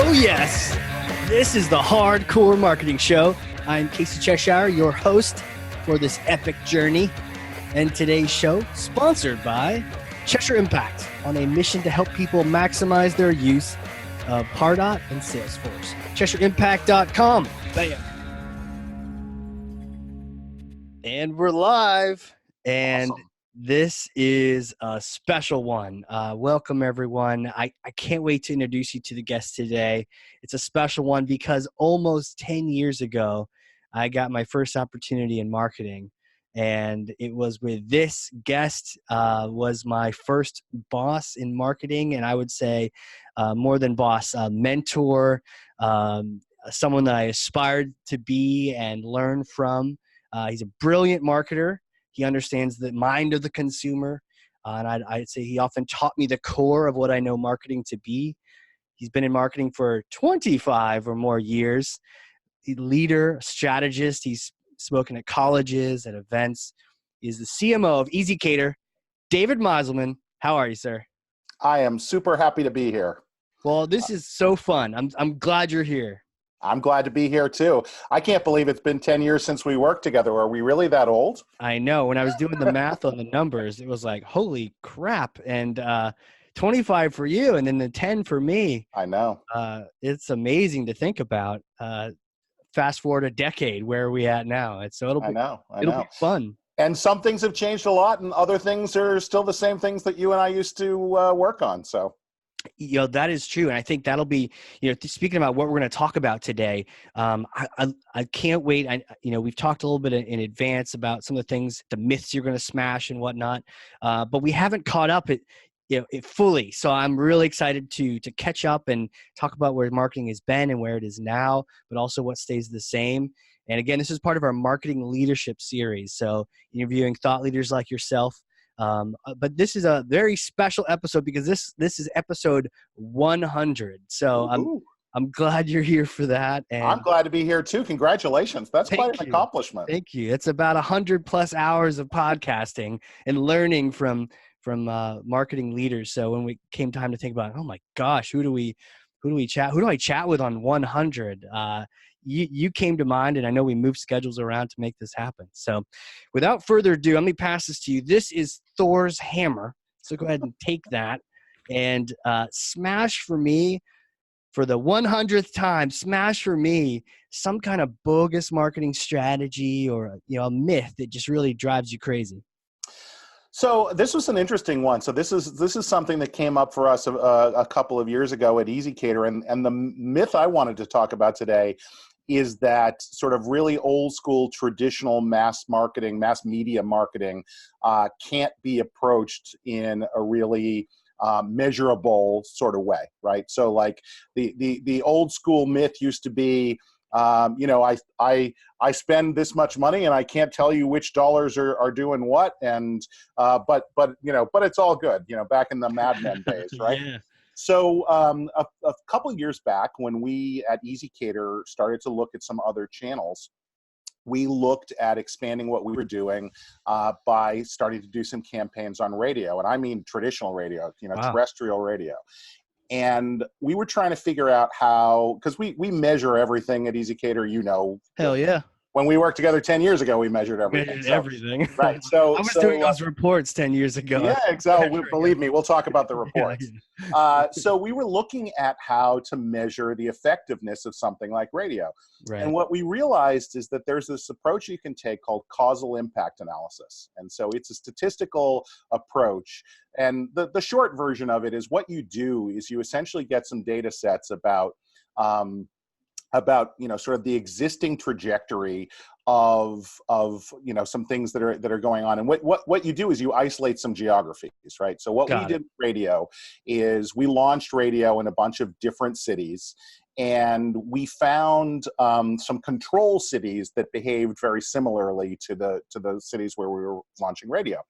Oh yes, this is the Hardcore Marketing Show. I'm Casey Cheshire, your host for this epic journey. And today's show, sponsored by Cheshire Impact, on a mission to help people maximize their use of Pardot and Salesforce. CheshireImpact.com. Bam. And we're live. And Awesome. This is a special one. Welcome, everyone. I can't wait to introduce you to the guest today. It's a special one because almost 10 years ago, I got my first opportunity in marketing. And it was with this guest, was my first boss in marketing. And I would say more than boss, mentor, someone that I aspired to be and learn from. He's a brilliant marketer. He understands the mind of the consumer. And I'd say he often taught me the core of what I know marketing to be. He's been in marketing for 25 or more years. He's a leader, strategist. He's spoken at colleges, at events. He's the CMO of ezCater. David Meiselman, how are you, sir? I am super happy to be here. Well, this is so fun. I'm glad you're here. I'm glad to be here too. I can't believe it's been 10 years since we worked together. Are we really that old? I know. When I was doing the math on the numbers, it was like, holy crap. And 25 for you and then the 10 for me. I know. It's amazing to think about. Fast forward a decade, where are we at now? It'll be fun. And some things have changed a lot and other things are still the same things that you and I used to work on. So. That is true. And I think that'll be, speaking about what we're going to talk about today, I can't wait. We've talked a little bit in advance about some of the things, the myths you're going to smash and whatnot, but we haven't caught up it fully. So I'm really excited to catch up and talk about where marketing has been and where it is now, but also what stays the same. And again, this is part of our marketing leadership series. So interviewing thought leaders like yourself. But this is a very special episode because this is episode 100. So I'm glad you're here for that. And I'm glad to be here too. Congratulations. That's quite an accomplishment. Thank you. It's about 100+ hours of podcasting and learning from marketing leaders. So when we came time to think about, oh my gosh, who do I chat with on 100? You came to mind, and I know we moved schedules around to make this happen. So without further ado, let me pass this to you. This is Thor's hammer. So go ahead and take that and smash for me, for the 100th time, smash for me some kind of bogus marketing strategy or a myth that just really drives you crazy. So this was an interesting one. So this is something that came up for us a couple of years ago at ezCater, and the myth I wanted to talk about today is that sort of really old school traditional mass media marketing can't be approached in a really measurable sort of way, right? So like the old school myth used to be, I spend this much money and I can't tell you which dollars are doing what, and but it's all good, back in the Mad Men days, right? Yeah. So a couple of years back, when we at ezCater started to look at some other channels, we looked at expanding what we were doing by starting to do some campaigns on radio, and I mean traditional radio, Wow. terrestrial radio. And we were trying to figure out how, because we measure everything at ezCater, Hell yeah. When we worked together 10 years ago, we measured everything. Everything. Right. So I was doing those reports 10 years ago. Yeah, exactly. Believe me, we'll talk about the reports. Yeah. So we were looking at how to measure the effectiveness of something like radio. Right. And what we realized is that there's this approach you can take called causal impact analysis. And so it's a statistical approach. And the short version of it is what you do is you essentially get some data sets about sort of the existing trajectory of some things that are going on. And what you do is you isolate some geographies, right? So what we did with radio is we launched radio in a bunch of different cities, and we found some control cities that behaved very similarly to the cities where we were launching radio.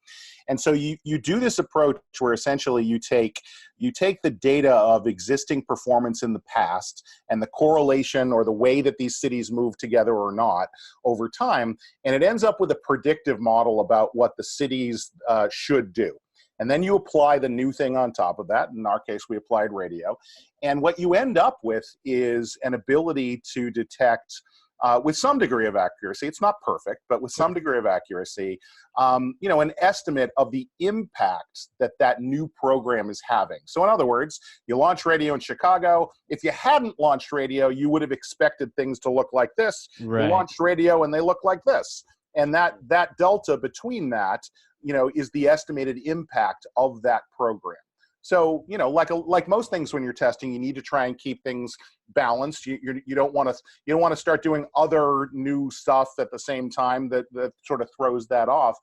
And so you do this approach where essentially you take the data of existing performance in the past and the correlation or the way that these cities move together or not over time, and it ends up with a predictive model about what the cities should do. And then you apply the new thing on top of that. In our case, we applied radio. And what you end up with is an ability to detect with some degree of accuracy. It's not perfect, but with some degree of accuracy, an estimate of the impact that that new program is having. So in other words, you launch radio in Chicago. If you hadn't launched radio, you would have expected things to look like this. Right. You launched radio and they look like this. And that delta between that, is the estimated impact of that program. So, like most things when you're testing, you need to try and keep things balanced. You don't want to start doing other new stuff at the same time that sort of throws that off.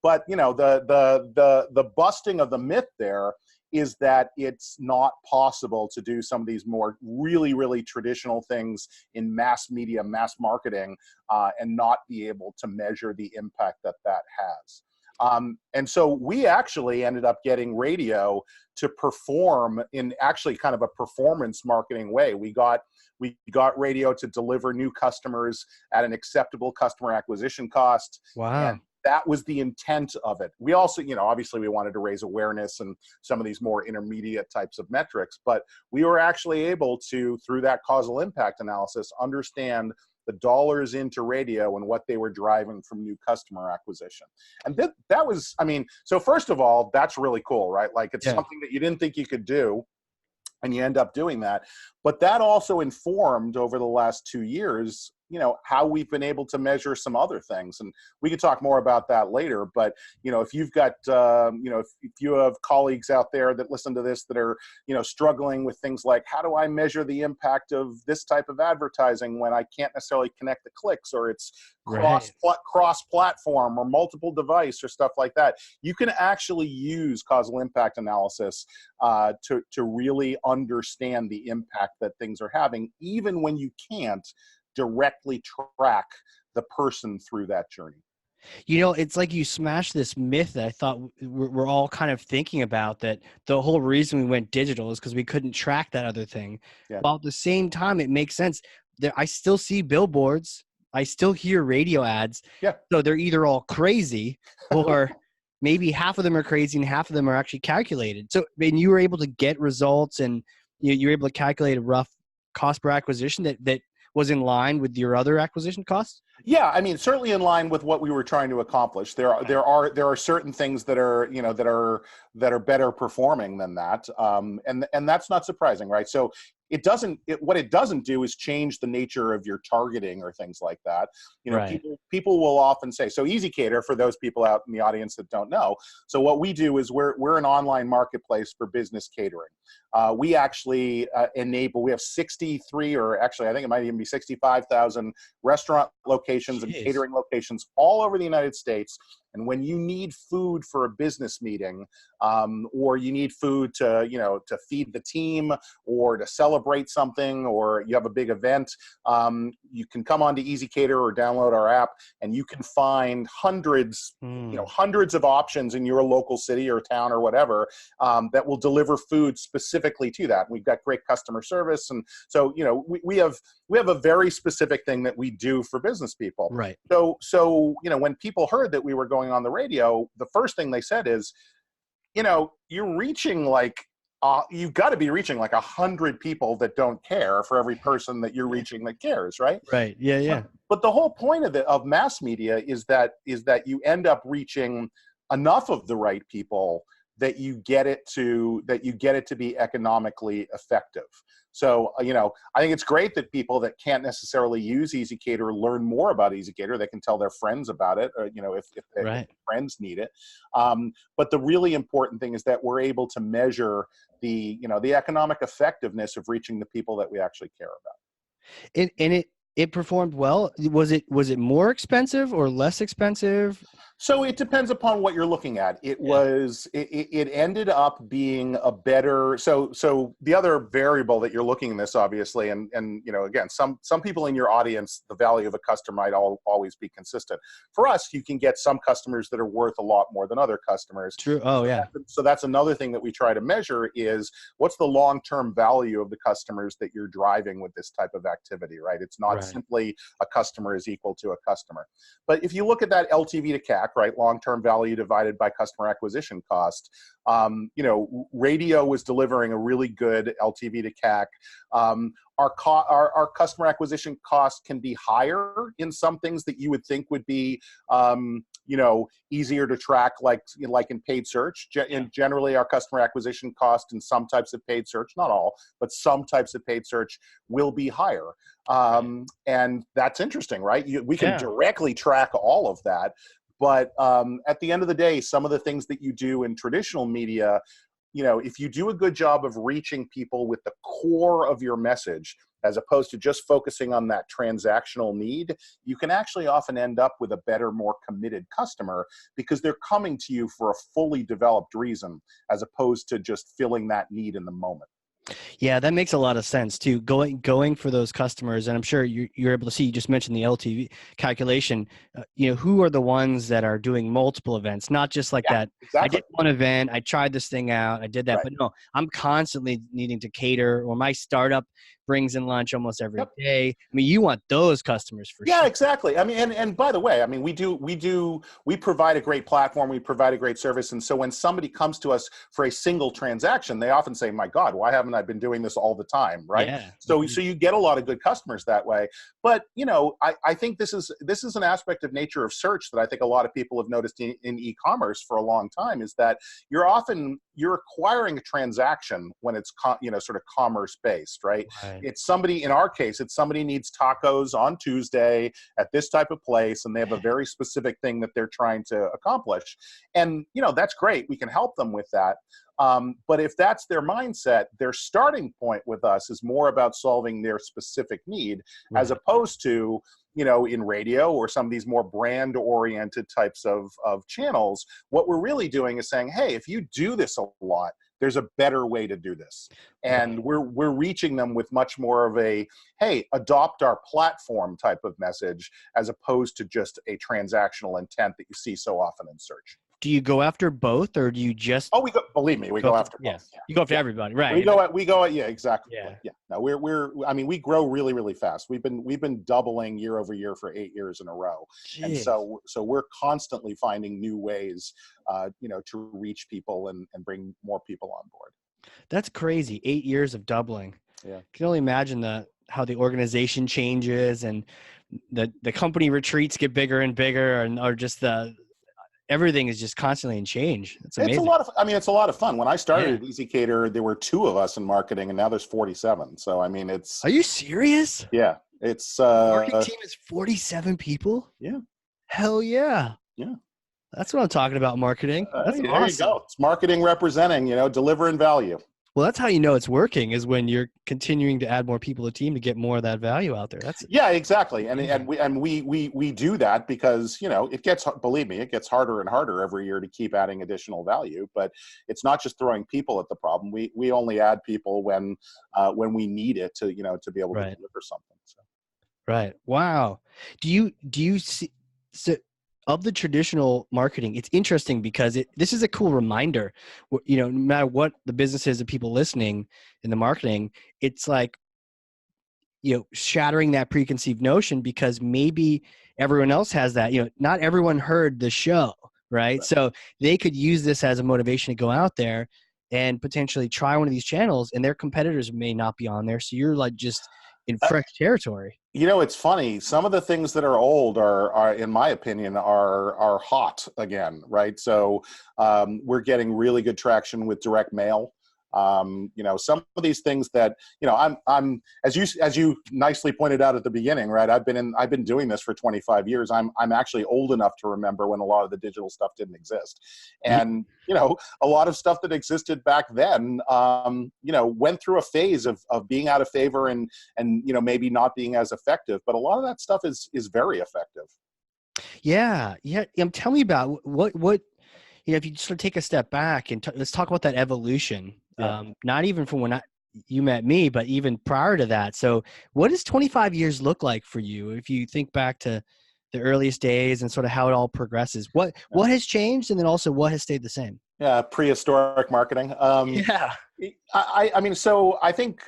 But the busting of the myth there is that it's not possible to do some of these more really, really traditional things in mass media, mass marketing, and not be able to measure the impact that has. And so we actually ended up getting radio to perform in actually kind of a performance marketing way. We got radio to deliver new customers at an acceptable customer acquisition cost. Wow. And that was the intent of it. We also, obviously we wanted to raise awareness and some of these more intermediate types of metrics, but we were actually able to, through that causal impact analysis, understand the dollars into radio and what they were driving from new customer acquisition. And that was, so first of all, that's really cool, right? Like it's something that you didn't think you could do, and you end up doing that. But that also informed over the last 2 years, how we've been able to measure some other things. And we could talk more about that later. But, if you've got, if you have colleagues out there that listen to this that are, struggling with things like, how do I measure the impact of this type of advertising when I can't necessarily connect the clicks, or it's cross-platform or multiple device or stuff like that? You can actually use causal impact analysis to really understand the impact that things are having, even when you can't directly track the person through that journey. It's like you smashed this myth that I thought we're all kind of thinking about, that the whole reason we went digital is because we couldn't track that other thing. Yeah. While at the same time, it makes sense. I still see billboards. I still hear radio ads. Yeah. So they're either all crazy or maybe half of them are crazy and half of them are actually calculated. So you were able to get results, and you were able to calculate a rough cost per acquisition that was in line with your other acquisition costs? Yeah, certainly in line with what we were trying to accomplish. There are certain things that are better performing than that, and that's not surprising, right? So what it doesn't do is change the nature of your targeting or things like that. Right. People will often say, so ezCater, for those people out in the audience that don't know, so what we do is we're an online marketplace for business catering. We actually we have 63, or actually I think it might even be 65,000 restaurant locations and catering locations all over the United States. And when you need food for a business meeting, or you need food to feed the team, or to celebrate something, or you have a big event, you can come onto ezCater or download our app, and you can find hundreds of options in your local city or town or whatever, that will deliver food specifically to that. We've got great customer service, and so we have a very specific thing that we do for business people. Right. So when people heard that we were going on the radio, the first thing they said is, you're reaching you've got to be reaching 100 people that don't care for every person that you're reaching that cares, right? Right. Yeah. But the whole point of mass media is that you end up reaching enough of the right people that you get it to be economically effective. So, I think it's great that people that can't necessarily use ezCater learn more about ezCater. They can tell their friends about it, or, if their friends need it. But the really important thing is that we're able to measure the economic effectiveness of reaching the people that we actually care about. And it performed well. Was it more expensive or less expensive? So it depends upon what you're looking at. It ended up being a better, so the other variable that you're looking at this, obviously, and again, some people in your audience, the value of a customer might always be consistent. For us, you can get some customers that are worth a lot more than other customers. True. Oh, yeah. So that's another thing that we try to measure is what's the long-term value of the customers that you're driving with this type of activity, right? It's not just simply a customer is equal to a customer. But if you look at that LTV to CAC, right, long-term value divided by customer acquisition cost, radio was delivering a really good LTV to CAC. Our customer acquisition cost can be higher in some things that you would think would be, easier to track, like in paid search. And generally, our customer acquisition cost in some types of paid search, not all, but some types of paid search will be higher. And that's interesting, right? We can directly track all of that. But at the end of the day, some of the things that you do in traditional media, if you do a good job of reaching people with the core of your message, as opposed to just focusing on that transactional need, you can actually often end up with a better, more committed customer because they're coming to you for a fully developed reason, as opposed to just filling that need in the moment. Yeah, that makes a lot of sense too. Going for those customers, and I'm sure you're able to see. You just mentioned the LTV calculation. Who are the ones that are doing multiple events, not just like that. Exactly. I did one event, I tried this thing out, I did that, Right. but no, I'm constantly needing to cater. Or my startup brings in lunch almost every day. I mean, you want those customers for sure. Yeah, exactly. I mean, and by the way, I mean, we provide a great platform, we provide a great service. And so when somebody comes to us for a single transaction, they often say, my God, why haven't I been doing this all the time? Right. Yeah. So you get a lot of good customers that way. But, I think this is an aspect of nature of search that I think a lot of people have noticed in e-commerce for a long time, is that you're acquiring a transaction when it's, sort of commerce based, right? It's somebody, in our case, it's somebody needs tacos on Tuesday at this type of place, and they have a very specific thing that they're trying to accomplish. And, that's great. We can help them with that. But if that's their mindset, their starting point with us is more about solving their specific need, as opposed to, in radio or some of these more brand-oriented types of channels. What we're really doing is saying, hey, if you do this a lot, there's a better way to do this. And we're reaching them with much more of a, hey, adopt our platform type of message, as opposed to just a transactional intent that you see so often in search. Do you go after both, or do you just? Oh, believe me, we go after both. Yeah. You go after everybody, right? We go at, yeah, exactly. Yeah. No, we grow really, really fast. We've been doubling year over year for 8 years in a row. Jeez. And so we're constantly finding new ways, to reach people and bring more people on board. That's crazy. 8 years of doubling. Yeah. I can only imagine how the organization changes and the company retreats get bigger and bigger, or just everything is just constantly in change. It's amazing. It's a lot of fun. When I started at ezCater, there were 2 of us in marketing, and now there's 47. So, I mean, it's... Are you serious? Yeah. It's... marketing team is 47 people? Yeah. Hell yeah. Yeah. That's what I'm talking about, marketing. That's awesome. There you go. It's marketing representing, delivering value. Well, that's how you know it's working, is when you're continuing to add more people to the team to get more of that value out there. Yeah, exactly. And we do that because, believe me, it gets harder and harder every year to keep adding additional value. But it's not just throwing people at the problem. We only add people when we need it to be able to deliver something. So. Right. Wow. Do you see? So, of the traditional marketing, it's interesting because this is a cool reminder. No matter what the business is, of people listening in the marketing, it's like, shattering that preconceived notion, because maybe everyone else has that. Not everyone heard the show, right? So they could use this as a motivation to go out there and potentially try one of these channels, and their competitors may not be on there. So you're like just in fresh territory. It's funny. Some of the things that are old are in my opinion, are hot again, right? So we're getting really good traction with direct mail. Some of these things that, I'm as you nicely pointed out at the beginning, right? I've been doing this for 25 years. I'm actually old enough to remember when a lot of the digital stuff didn't exist. And, a lot of stuff that existed back then, went through a phase of being out of favor and, maybe not being as effective, but a lot of that stuff is very effective. Yeah. Yeah. Tell me about what, if you sort of take a step back and let's talk about that evolution. Yeah. Not even from when you met me, but even prior to that. So what does 25 years look like for you? If you think back to the earliest days and sort of how it all progresses, what has changed? And then also what has stayed the same? Yeah. Prehistoric marketing. Yeah. I mean, so I think,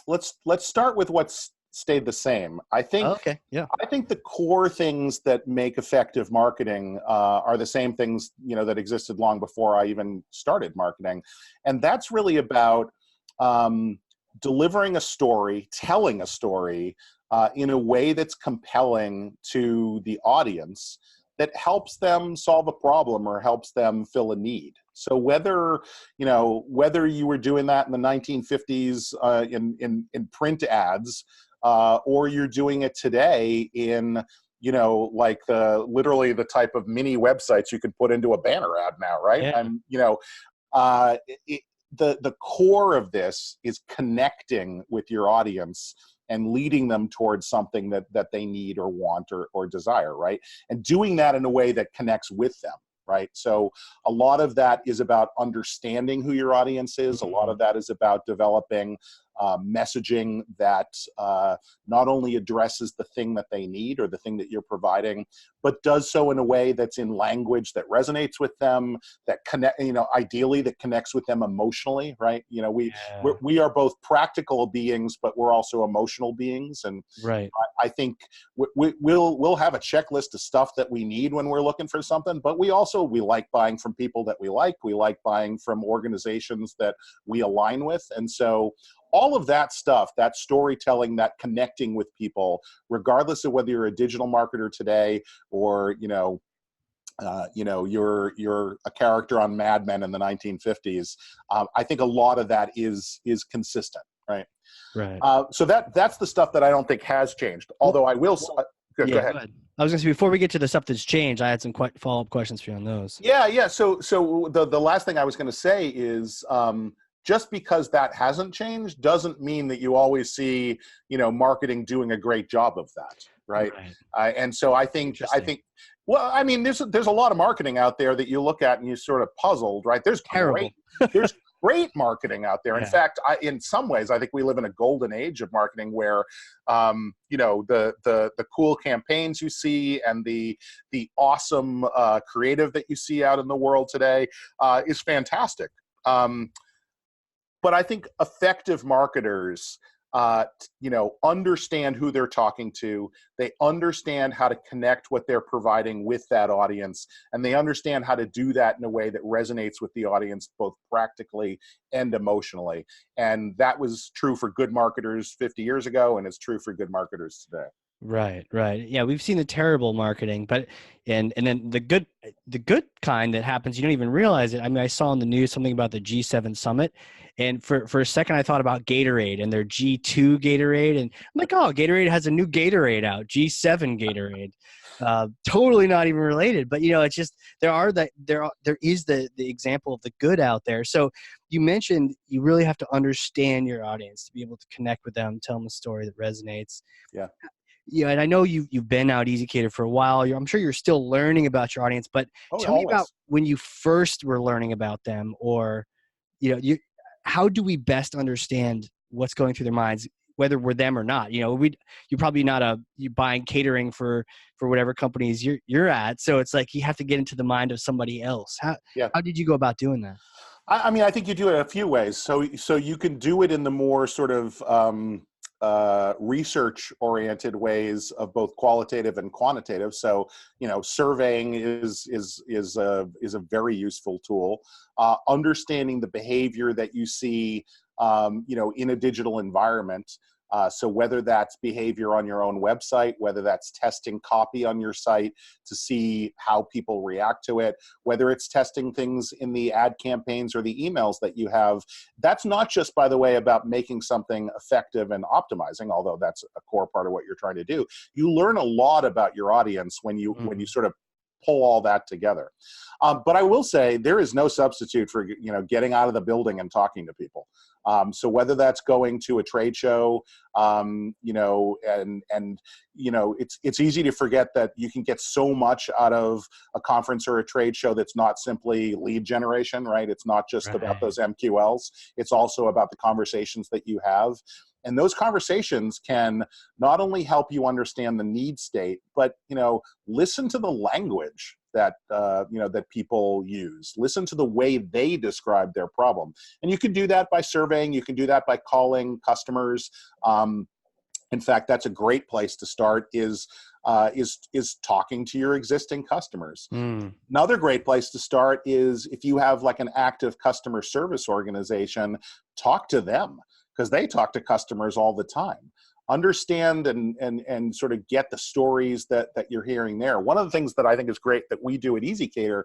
let's start with what's stayed the same. Okay. Yeah. I think the core things that make effective marketing are the same things, that existed long before I even started marketing. And that's really about delivering a story, telling a story in a way that's compelling to the audience that helps them solve a problem or helps them fill a need. So whether you were doing that in the 1950s in print ads, or you're doing it today in like literally the type of mini websites you could put into a banner ad now, right? Yeah. Uh, it, the core of this is connecting with your audience and leading them towards something that they need or want or desire, right? And doing that in a way that connects with them, right? So a lot of that is about understanding who your audience is. A lot of that is about developing messaging that not only addresses the thing that they need or the thing that you're providing, but does so in a way that's in language that resonates with them, that ideally that connects with them emotionally, right? We are both practical beings, but we're also emotional beings. And Right. I think we'll have a checklist of stuff that we need when we're looking for something, but we like buying from people that we like buying from organizations that we align with. And so all of that stuff, that storytelling, that connecting with people, regardless of whether you're a digital marketer today or you're a character on Mad Men in the 1950s. I think a lot of that is consistent, right? Right. So that's the stuff that I don't think has changed. Although I will. Go ahead. I was going to say, before we get to the stuff that's changed, I had some follow-up questions for you on those. Yeah. So the last thing I was going to say is, just because that hasn't changed doesn't mean that you always see, marketing doing a great job of that, right? And so I think, well, I mean, there's a lot of marketing out there that you look at and you're sort of puzzled, right? There's great marketing out there. In fact, in some ways, I think we live in a golden age of marketing where, the cool campaigns you see and the awesome creative that you see out in the world today is fantastic. But I think effective marketers, understand who they're talking to. They understand how to connect what they're providing with that audience, and they understand how to do that in a way that resonates with the audience, both practically and emotionally. And that was true for good marketers 50 years ago, and it's true for good marketers today. Right. Yeah, we've seen the terrible marketing, but and then the good kind that happens, you don't even realize it. I mean, I saw on the news something about the G7 summit, and for a second I thought about Gatorade and their G2 Gatorade, and I'm like, oh, Gatorade has a new Gatorade out, G7 Gatorade. Totally not even related, but it's just there is the example of the good out there. So you mentioned you really have to understand your audience to be able to connect with them, tell them a story that resonates. Yeah. Yeah, and I know you've been out ezCater for a while. I'm sure you're still learning about your audience, but tell me about when you first were learning about them, or how do we best understand what's going through their minds, whether we're them or not? You're probably not you buying catering for whatever companies you're at, so it's like you have to get into the mind of somebody else. How did you go about doing that? I mean, I think you do it a few ways. So you can do it in the more sort of research-oriented ways of both qualitative and quantitative. So, surveying is a very useful tool. Understanding the behavior that you see, in a digital environment. So whether that's behavior on your own website, whether that's testing copy on your site to see how people react to it, whether it's testing things in the ad campaigns or the emails that you have, that's not just, by the way, about making something effective and optimizing, although that's a core part of what you're trying to do. You learn a lot about your audience when you sort of pull all that together. But I will say there is no substitute for, getting out of the building and talking to people. So whether that's going to a trade show, it's easy to forget that you can get so much out of a conference or a trade show that's not simply lead generation, right? It's not just about those MQLs. It's also about the conversations that you have. And those conversations can not only help you understand the need state, but, listen to the language that, that people use. Listen to the way they describe their problem. And you can do that by surveying. You can do that by calling customers. In fact, that's a great place to start is talking to your existing customers. Mm. Another great place to start is if you have like an active customer service organization, talk to them because they talk to customers all the time. Understand and sort of get the stories that you're hearing there. One of the things that I think is great that we do at ezCater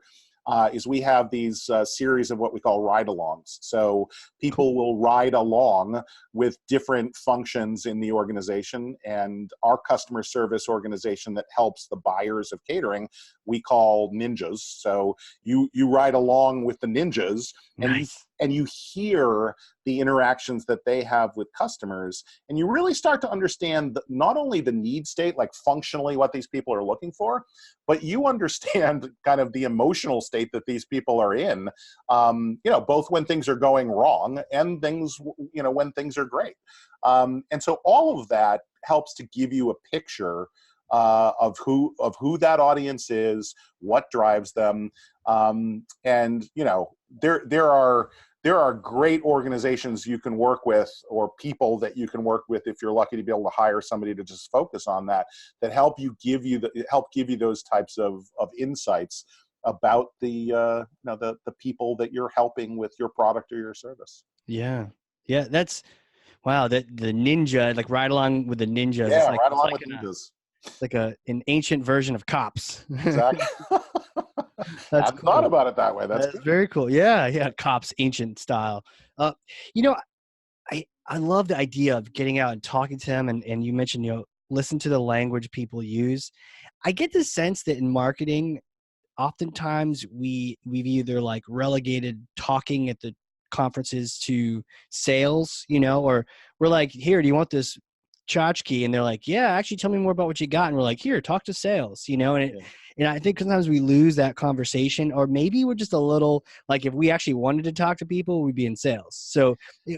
is we have these series of what we call ride-alongs. So people will ride along with different functions in the organization, and our customer service organization that helps the buyers of catering, we call ninjas. So you ride along with the ninjas, and Nice. you hear the interactions that they have with customers, and you really start to understand not only the need state, like functionally what these people are looking for, but you understand kind of the emotional state that these people are in, both when things are going wrong and things, when things are great. And so all of that helps to give you a picture of who that audience is, what drives them, and there are great organizations you can work with, or people that you can work with if you're lucky to be able to hire somebody to just focus on that help give you those types of insights about the people that you're helping with your product or your service. Yeah. Yeah. That's wow. That the ninja, like ride along with the ninjas. Yeah, right It's along like with ninjas. an ancient version of cops. Exactly. That's Hadn't thought cool. about it that way. That's That's good. very cool. Yeah. Yeah. Cops, ancient style. Uh, you know, I love the idea of getting out and talking to them. And you mentioned, listen to the language people use. I get the sense that in marketing, oftentimes we've either like relegated talking at the conferences to sales, or we're like, here, do you want this tchotchke? And they're like, yeah, actually tell me more about what you got. And we're like, here, talk to sales, and I think sometimes we lose that conversation, or maybe we're just a little like, if we actually wanted to talk to people, we'd be in sales. So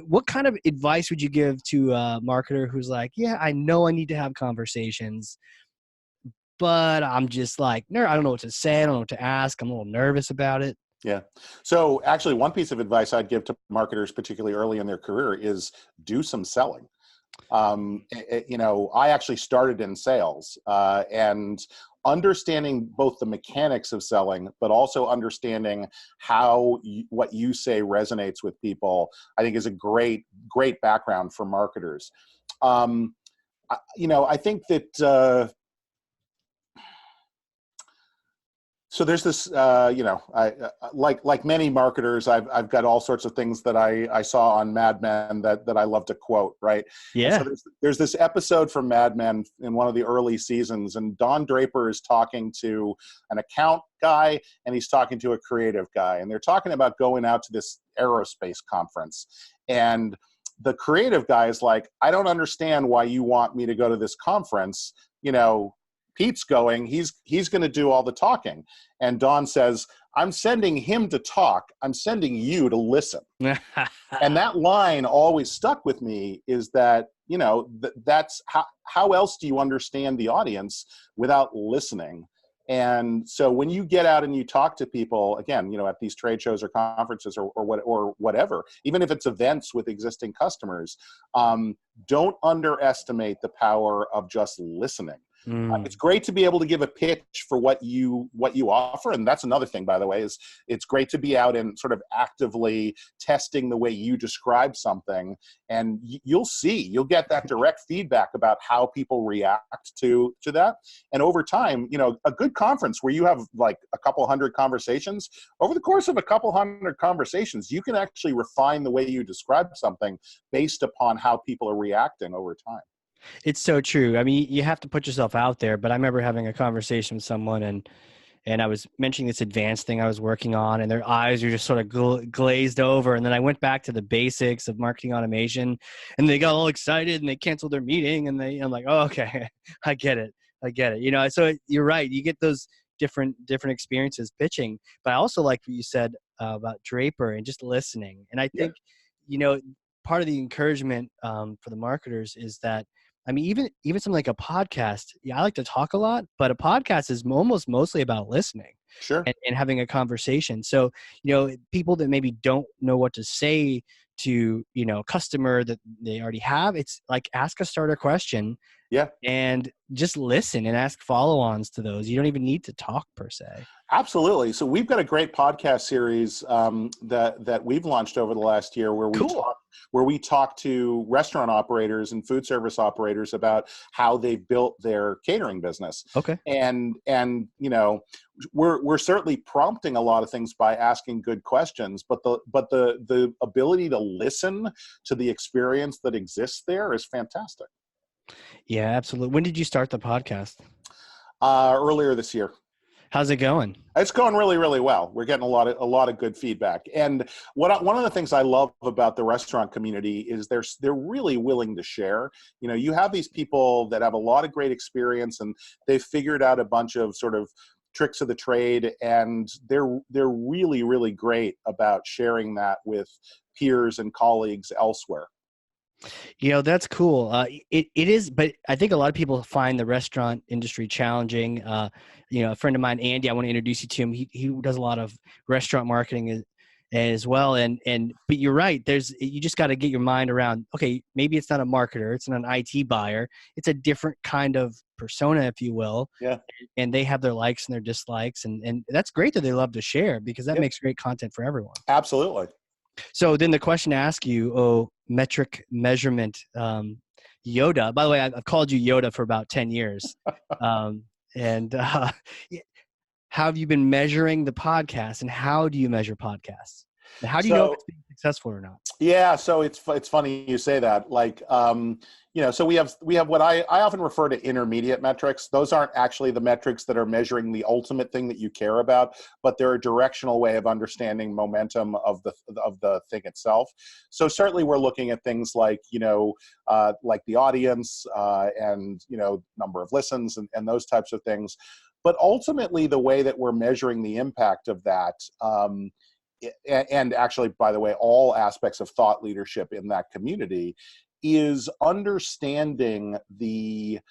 what kind of advice would you give to a marketer who's like, yeah, I know I need to have conversations, but I'm just like, no, I don't know what to say. I don't know what to ask. I'm a little nervous about it. Yeah. So actually, one piece of advice I'd give to marketers, particularly early in their career, is do some selling. I actually started in sales, and understanding both the mechanics of selling, but also understanding how what you say resonates with people, I think is a great background for marketers. I think that. So there's this, I like many marketers, I've got all sorts of things that I saw on Mad Men that I love to quote, right? And so Yeah. there's this episode from Mad Men in one of the early seasons, and Don Draper is talking to an account guy and he's talking to a creative guy, and they're talking about going out to this aerospace conference. And the creative guy is like, I don't understand why you want me to go to this conference. Pete's going, he's going to do all the talking. And Don says, I'm sending him to talk. I'm sending you to listen. And that line always stuck with me, is that, that's how else do you understand the audience without listening? And so when you get out and you talk to people, again, at these trade shows or conferences or whatever, even if it's events with existing customers, don't underestimate the power of just listening. It's great to be able to give a pitch for what you offer, and that's another thing, by the way, is it's great to be out and sort of actively testing the way you describe something, and you'll get that direct feedback about how people react to that. And over time, a good conference where you have like a couple hundred conversations, over the course of a couple hundred conversations, you can actually refine the way you describe something based upon how people are reacting over time. It's so true. I mean, you have to put yourself out there, but I remember having a conversation with someone and I was mentioning this advanced thing I was working on, and their eyes were just sort of glazed over. And then I went back to the basics of marketing automation, and they got all excited and they canceled their meeting, and I'm like, oh, okay, I get it. So you're right. You get those different experiences pitching, but I also like what you said about Draper and just listening. And I think, part of the encouragement for the marketers is that, I mean, even something like a podcast. Yeah, I like to talk a lot, but a podcast is almost mostly about listening, Sure. and having a conversation. So, people that maybe don't know what to say to, a customer that they already have, it's like ask a starter question. Yeah. And just listen and ask follow-ons to those. You don't even need to talk per se. Absolutely. So we've got a great podcast series that we've launched over the last year where we talk to restaurant operators and food service operators about how they've built their catering business. Okay. And we're certainly prompting a lot of things by asking good questions, but the ability to listen to the experience that exists there is fantastic. Yeah, absolutely. When did you start the podcast? Earlier this year. How's it going? It's going really, really well. We're getting a lot of good feedback. And one of the things I love about the restaurant community is they're really willing to share. You have these people that have a lot of great experience and they've figured out a bunch of sort of tricks of the trade, and they're really, really great about sharing that with peers and colleagues elsewhere. That's cool. It is, but I think a lot of people find the restaurant industry challenging. A friend of mine, Andy, I want to introduce you to him. He does a lot of restaurant marketing as well. But you're right. You just got to get your mind around, okay, maybe it's not a marketer. It's not an IT buyer. It's a different kind of persona, if you will. Yeah. And they have their likes and their dislikes. And that's great that they love to share, because that makes great content for everyone. Absolutely. So then the question to ask you, metric measurement, Yoda. By the way, I've called you Yoda for about 10 years. How have you been measuring the podcast, and how do you measure podcasts? And how do you know if it's being successful or not? Yeah, so it's funny you say that. So we have what I often refer to intermediate metrics. Those aren't actually the metrics that are measuring the ultimate thing that you care about, but they're a directional way of understanding momentum of the thing itself. So certainly we're looking at things like like the audience and number of listens and those types of things. But ultimately, the way that we're measuring the impact of that. And actually, by the way, all aspects of thought leadership in that community is understanding the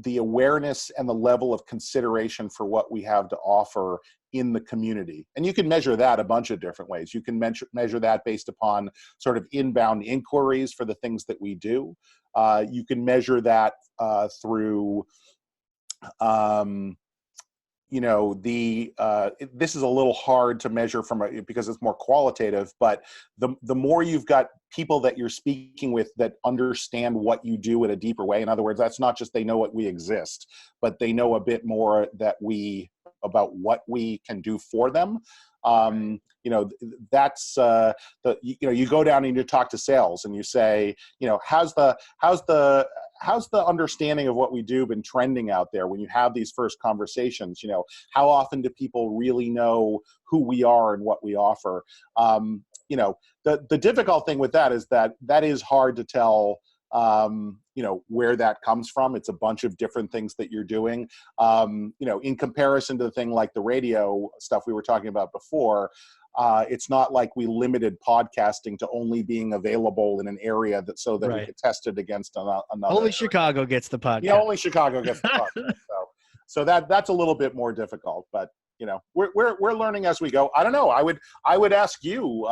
awareness and the level of consideration for what we have to offer in the community. And you can measure that a bunch of different ways. You can measure that based upon sort of inbound inquiries for the things that we do. You can measure that through this is a little hard to measure because it's more qualitative, but the more you've got people that you're speaking with that understand what you do in a deeper way. In other words, that's not just they know what we exist, but they know a bit more about what we can do for them. That's you go down and you talk to sales and you say, how's the understanding of what we do been trending out there when you have these first conversations? How often do people really know who we are and what we offer? The difficult thing with that is that is hard to tell, where that comes from. It's a bunch of different things that you're doing. In comparison to the thing like the radio stuff we were talking about before, it's not like we limited podcasting to only being available in an area so that we could test it against another. Only area. Chicago gets the podcast. Yeah, only Chicago gets the podcast. So that's a little bit more difficult, but we're learning as we go. I don't know. I would ask you,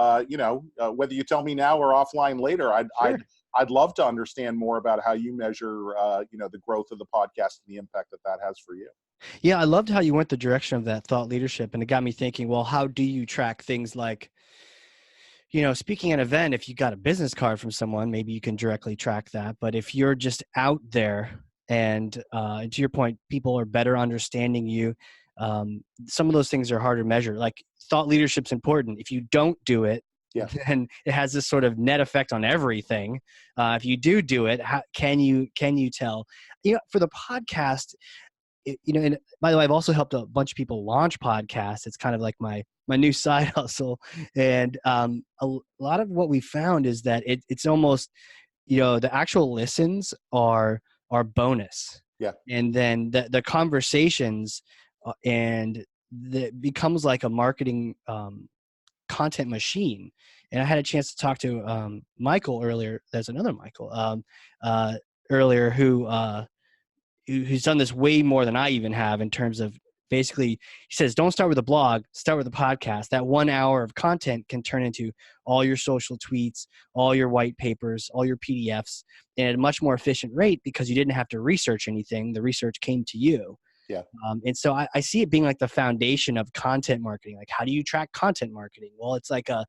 whether you tell me now or offline later. I'd love to understand more about how you measure, the growth of the podcast and the impact that has for you. Yeah, I loved how you went the direction of that thought leadership, and it got me thinking, well, how do you track things like, speaking at an event, if you got a business card from someone, maybe you can directly track that. But if you're just out there and to your point, people are better understanding you, some of those things are harder to measure. Like thought leadership's important. If you don't do it, then it has this sort of net effect on everything. If you do it, how can you tell? For the podcast, and by the way, I've also helped a bunch of people launch podcasts. It's kind of like my new side hustle. And a lot of what we found is that it's almost, the actual listens are bonus. Yeah. And then the conversations and becomes like a marketing content machine. And I had a chance to talk to Michael earlier. There's another Michael earlier who's done this way more than I even have in terms of basically he says, don't start with a blog, start with a podcast. That 1 hour of content can turn into all your social tweets, all your white papers, all your PDFs, and at a much more efficient rate because you didn't have to research anything. The research came to you. Yeah. And so I see it being like the foundation of content marketing. Like, how do you track content marketing? Well, it's like a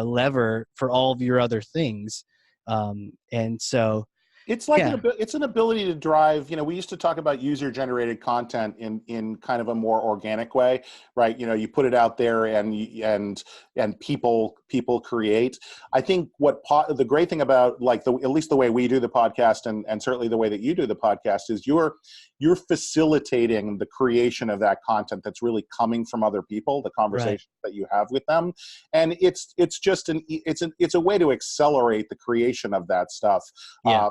lever for all of your other things. And so, It's like yeah, it's an ability to drive, we used to talk about user generated content in kind of a more organic way, right? You put it out there and people create. I think the great thing about at least the way we do the podcast and certainly the way that you do the podcast is you're facilitating the creation of that content that's really coming from other people, the conversations that you have with them. And it's a way to accelerate the creation of that stuff. yeah.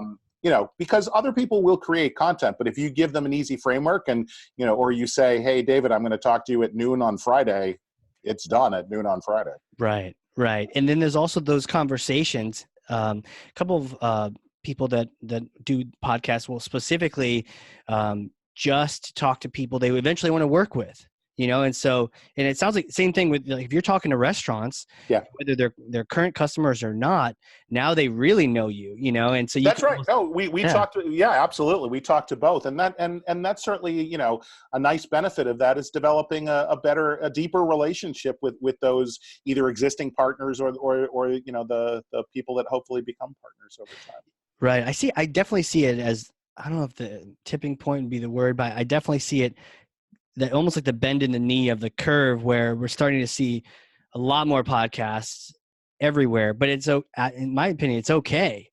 Because other people will create content, but if you give them an easy framework and, or you say, hey, David, I'm going to talk to you at noon on Friday, it's done at noon on Friday. Right. And then there's also those conversations. A couple of people that do podcasts will specifically just talk to people they eventually want to work with. And so, and it sounds like the same thing with, like, if you're talking to restaurants, yeah, whether they're current customers or not, now they really know you, and so that's right. No, we talked to, absolutely. We talked to both. And that's certainly, a nice benefit of that is developing a deeper relationship with those either existing partners or the people that hopefully become partners over time. Right. I definitely see it as, I don't know if the tipping point would be the word, but I definitely see it that almost like the bend in the knee of the curve where we're starting to see a lot more podcasts everywhere, but in my opinion, it's okay.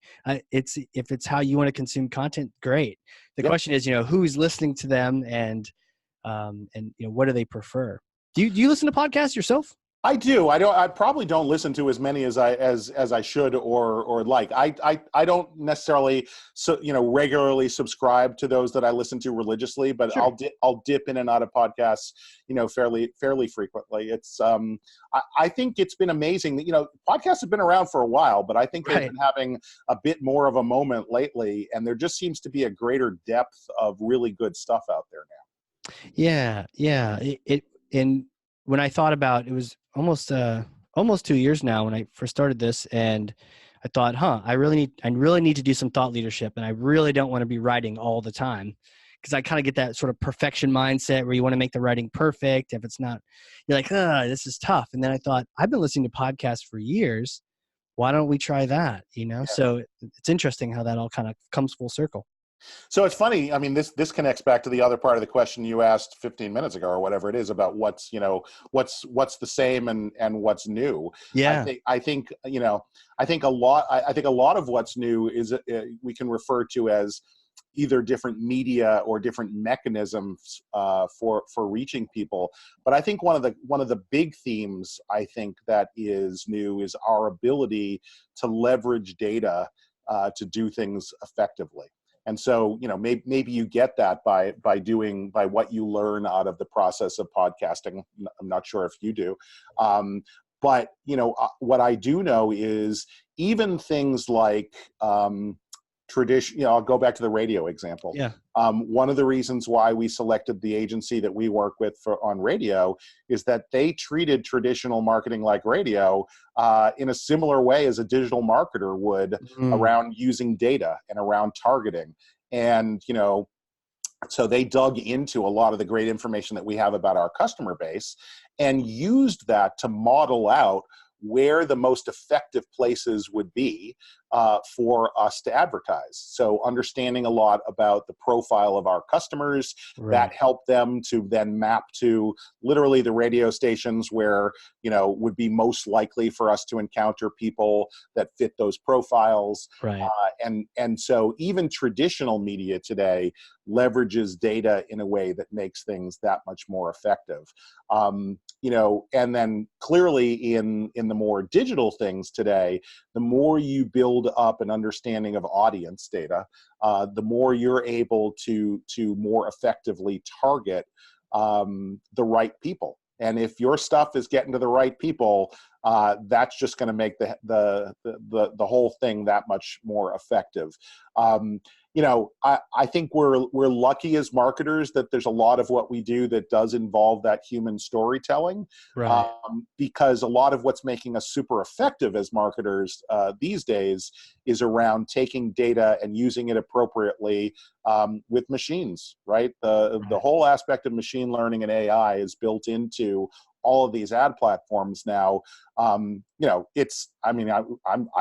If it's how you want to consume content, great. The question is, who's listening to them and what do they prefer? Do you listen to podcasts yourself? I do. I probably don't listen to as many as I should or like. I don't necessarily regularly subscribe to those that I listen to religiously, but Sure. I'll dip in and out of podcasts fairly frequently. It's I think it's been amazing that podcasts have been around for a while, but I think they've been having a bit more of a moment lately, and there just seems to be a greater depth of really good stuff out there now. Yeah. And when I thought about it, was almost 2 years now when I first started this, and I thought, I really need to do some thought leadership, and I really don't want to be writing all the time, because I kind of get that sort of perfection mindset where you want to make the writing perfect. If it's not, you're like, this is tough. And then I thought, I've been listening to podcasts for years. Why don't we try that? Yeah. So it's interesting how that all kind of comes full circle. So it's funny. I mean, this connects back to the other part of the question you asked 15 minutes ago, or whatever it is, about what's the same and what's new. Yeah. I think a lot of what's new is we can refer to as either different media or different mechanisms for reaching people. But I think one of the big themes I think that is new is our ability to leverage data to do things effectively. And so, maybe you get that by what you learn out of the process of podcasting. I'm not sure if you do. But what I do know is even things like tradition, I'll go back to the radio example. Yeah. One of the reasons why we selected the agency that we work with on radio is that they treated traditional marketing like radio in a similar way as a digital marketer would around using data and around targeting. And, so they dug into a lot of the great information that we have about our customer base and used that to model out where the most effective places would be for us to advertise. So understanding a lot about the profile of our customers, that helped them to then map to literally the radio stations where, would be most likely for us to encounter people that fit those profiles. Right. And so even traditional media today leverages data in a way that makes things that much more effective. And then clearly in the more digital things today, the more you build up an understanding of audience data, the more you're able to more effectively target the right people. And if your stuff is getting to the right people, that's just going to make the whole thing that much more effective. I think we're lucky as marketers that there's a lot of what we do that does involve that human storytelling, Right. because a lot of what's making us super effective as marketers these days is around taking data and using it appropriately with machines, right? The Right. whole aspect of machine learning and AI is built into all of these ad platforms now. I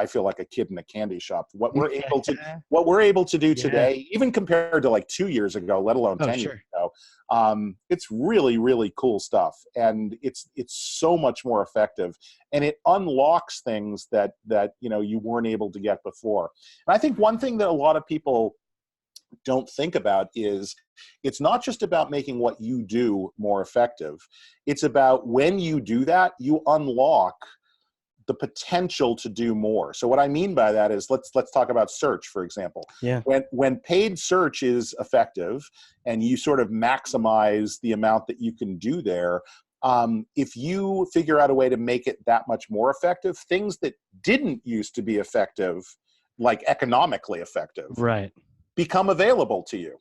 feel like a kid in a candy shop. What we're able to do Yeah. today, even compared to like 2 years ago, let alone Oh, 10 years sure. ago, it's really, really cool stuff, and it's so much more effective, and it unlocks things that you weren't able to get before. And I think one thing that a lot of people don't think about is it's not just about making what you do more effective. It's about when you do that, you unlock the potential to do more. So what I mean by that is let's talk about search, for example. Yeah. When paid search is effective and you sort of maximize the amount that you can do there, if you figure out a way to make it that much more effective, things that didn't used to be effective, like economically effective, Right. become available to you,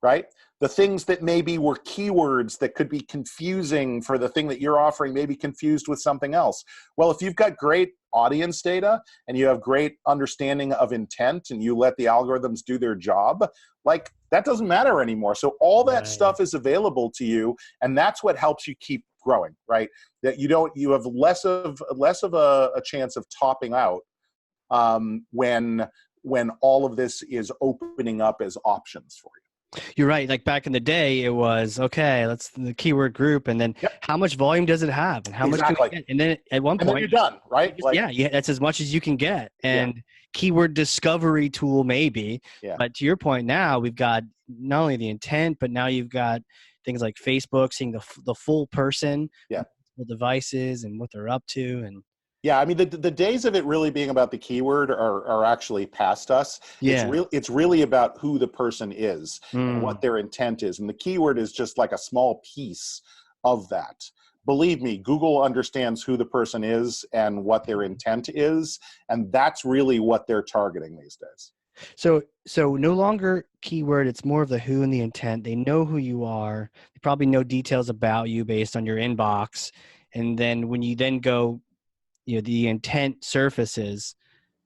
right? The things that maybe were keywords that could be confusing for the thing that you're offering may be confused with something else. Well, if you've got great audience data and you have great understanding of intent and you let the algorithms do their job, like that doesn't matter anymore. So all that Right. stuff is available to you, and that's what helps you keep growing, right? That you have less of a chance of topping out when all of this is opening up as options for you. You're right. Like back in the day, it was okay. Let's the keyword group, and then Yep, how much volume does it have, and how much can we exactly. get? And then at one And then point, you're done, right? Like, yeah, that's as much as you can get. yeah, And keyword discovery tool maybe, yeah, but to your point, now we've got not only the intent, but now you've got things like Facebook seeing the full person, yeah. multiple devices, and what they're up to, and Yeah, I mean the days of it really being about the keyword are actually past us. yeah. It's really about who the person is and Mm. what their intent is, and the keyword is just like a small piece of that. Believe me, Google understands who the person is and what their intent is, and that's really what they're targeting these days. So no longer keyword, it's more of the who and the intent. They know who you are. They probably know details about you based on your inbox. And then when you then go, the intent surfaces,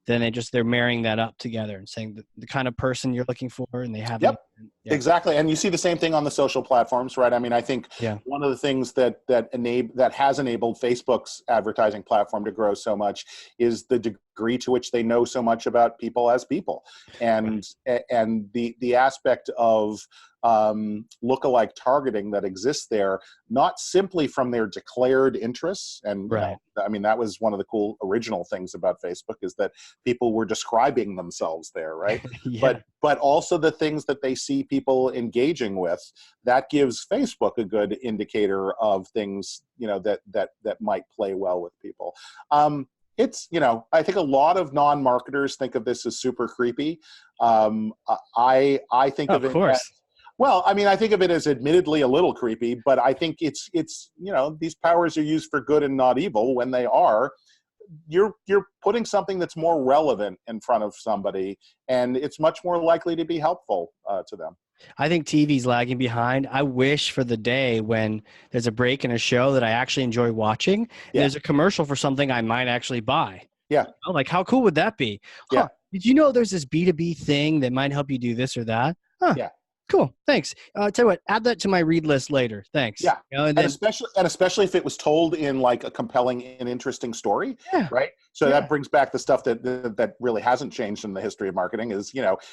then they're marrying that up together and saying the kind of person you're looking for, and they have the Yep. intent. Yeah. Exactly, and you see the same thing on the social platforms, right? I mean, I think Yeah. one of the things that has enabled Facebook's advertising platform to grow so much is the degree to which they know so much about people as people, Right. and the aspect of lookalike targeting that exists there, not simply from their declared interests, and Right. I mean, that was one of the cool original things about Facebook is that people were describing themselves there, right? Yeah. But also the things that they see people engaging with, that gives Facebook a good indicator of things that might play well with people. It's I think a lot of non-marketers think of this as super creepy. I think Oh, of of it as, course. well, I mean, I think of it as admittedly a little creepy, but I think it's these powers are used for good and not evil. When they are, you're putting something that's more relevant in front of somebody, and it's much more likely to be helpful to them. I think TV's lagging behind. I wish for the day when there's a break in a show that I actually enjoy watching, and Yeah, there's a commercial for something I might actually buy. yeah, Oh, like how cool would that be? yeah, Huh. Did you know there's this B2B thing that might help you do this or that? Huh. yeah. Cool. Thanks. Tell you what, add that to my read list later. Thanks. Yeah, And and then, especially if it was told in like a compelling and interesting story, yeah, right? So yeah. that brings back the stuff that really hasn't changed in the history of marketing. Is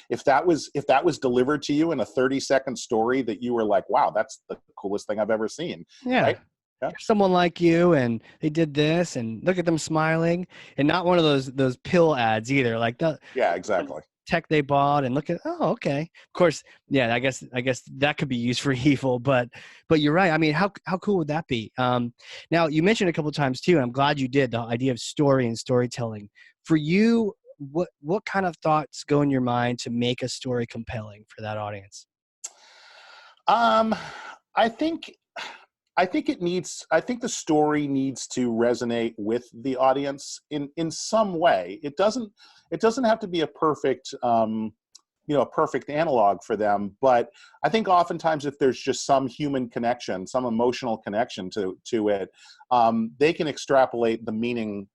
if that was delivered to you in a 30-second story that you were like, wow, that's the coolest thing I've ever seen, Yeah. right? Yeah, Here's someone like you, and they did this, and look at them smiling, and not one of those pill ads either. Like the yeah, exactly. tech they bought, and look at, oh, okay. Of course, yeah. I guess that could be used for evil, but you're right. I mean, how cool would that be? Now you mentioned a couple of times too, and I'm glad you did, the idea of story and storytelling. For you, what kind of thoughts go in your mind to make a story compelling for that audience? Um, I think I think the story needs to resonate with the audience in some way. It doesn't have to be a perfect a perfect analog for them. But I think oftentimes if there's just some human connection, some emotional connection to it, they can extrapolate the meaning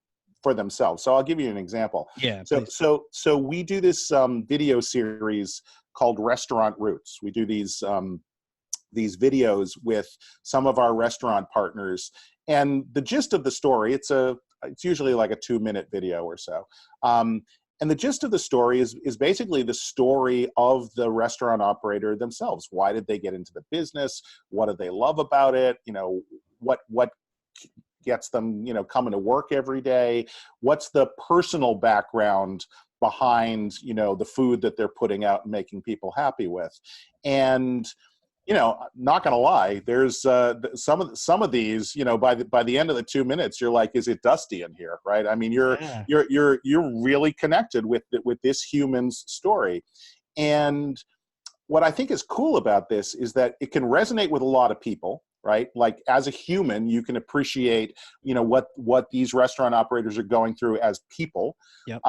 for themselves. So I'll give you an example. Yeah, So please. so we do this video series called Restaurant Roots. We do these videos with some of our restaurant partners, and the gist of the story, it's usually like a 2-minute video or so. And the gist of the story is basically the story of the restaurant operator themselves. Why did they get into the business? What do they love about it? What gets them, coming to work every day? What's the personal background behind, the food that they're putting out and making people happy with? And not gonna lie, there's some of these, by the end of the 2 minutes, you're like, is it dusty in here, right? I mean, Yeah. you're really connected with this human's story. And what I think is cool about this is that it can resonate with a lot of people, right? Like, as a human, you can appreciate, what these restaurant operators are going through as people. Yep.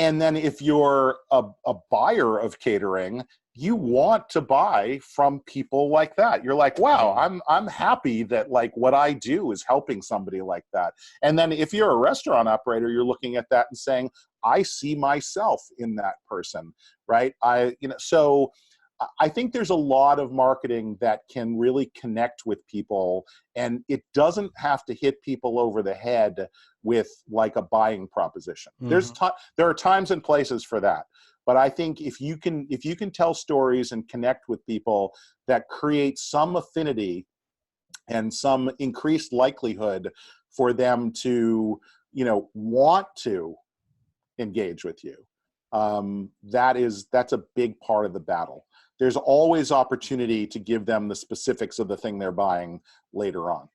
And then if you're a buyer of catering, you want to buy from people like that. You're like, wow, I'm happy that like what I do is helping somebody like that. And then if you're a restaurant operator, you're looking at that and saying, I see myself in that person, right? So I think there's a lot of marketing that can really connect with people, and it doesn't have to hit people over the head with like a buying proposition. Mm-hmm. There are times and places for that, but I think if you can tell stories and connect with people, that create some affinity and some increased likelihood for them to want to engage with you. That's a big part of the battle. There's always opportunity to give them the specifics of the thing they're buying later on.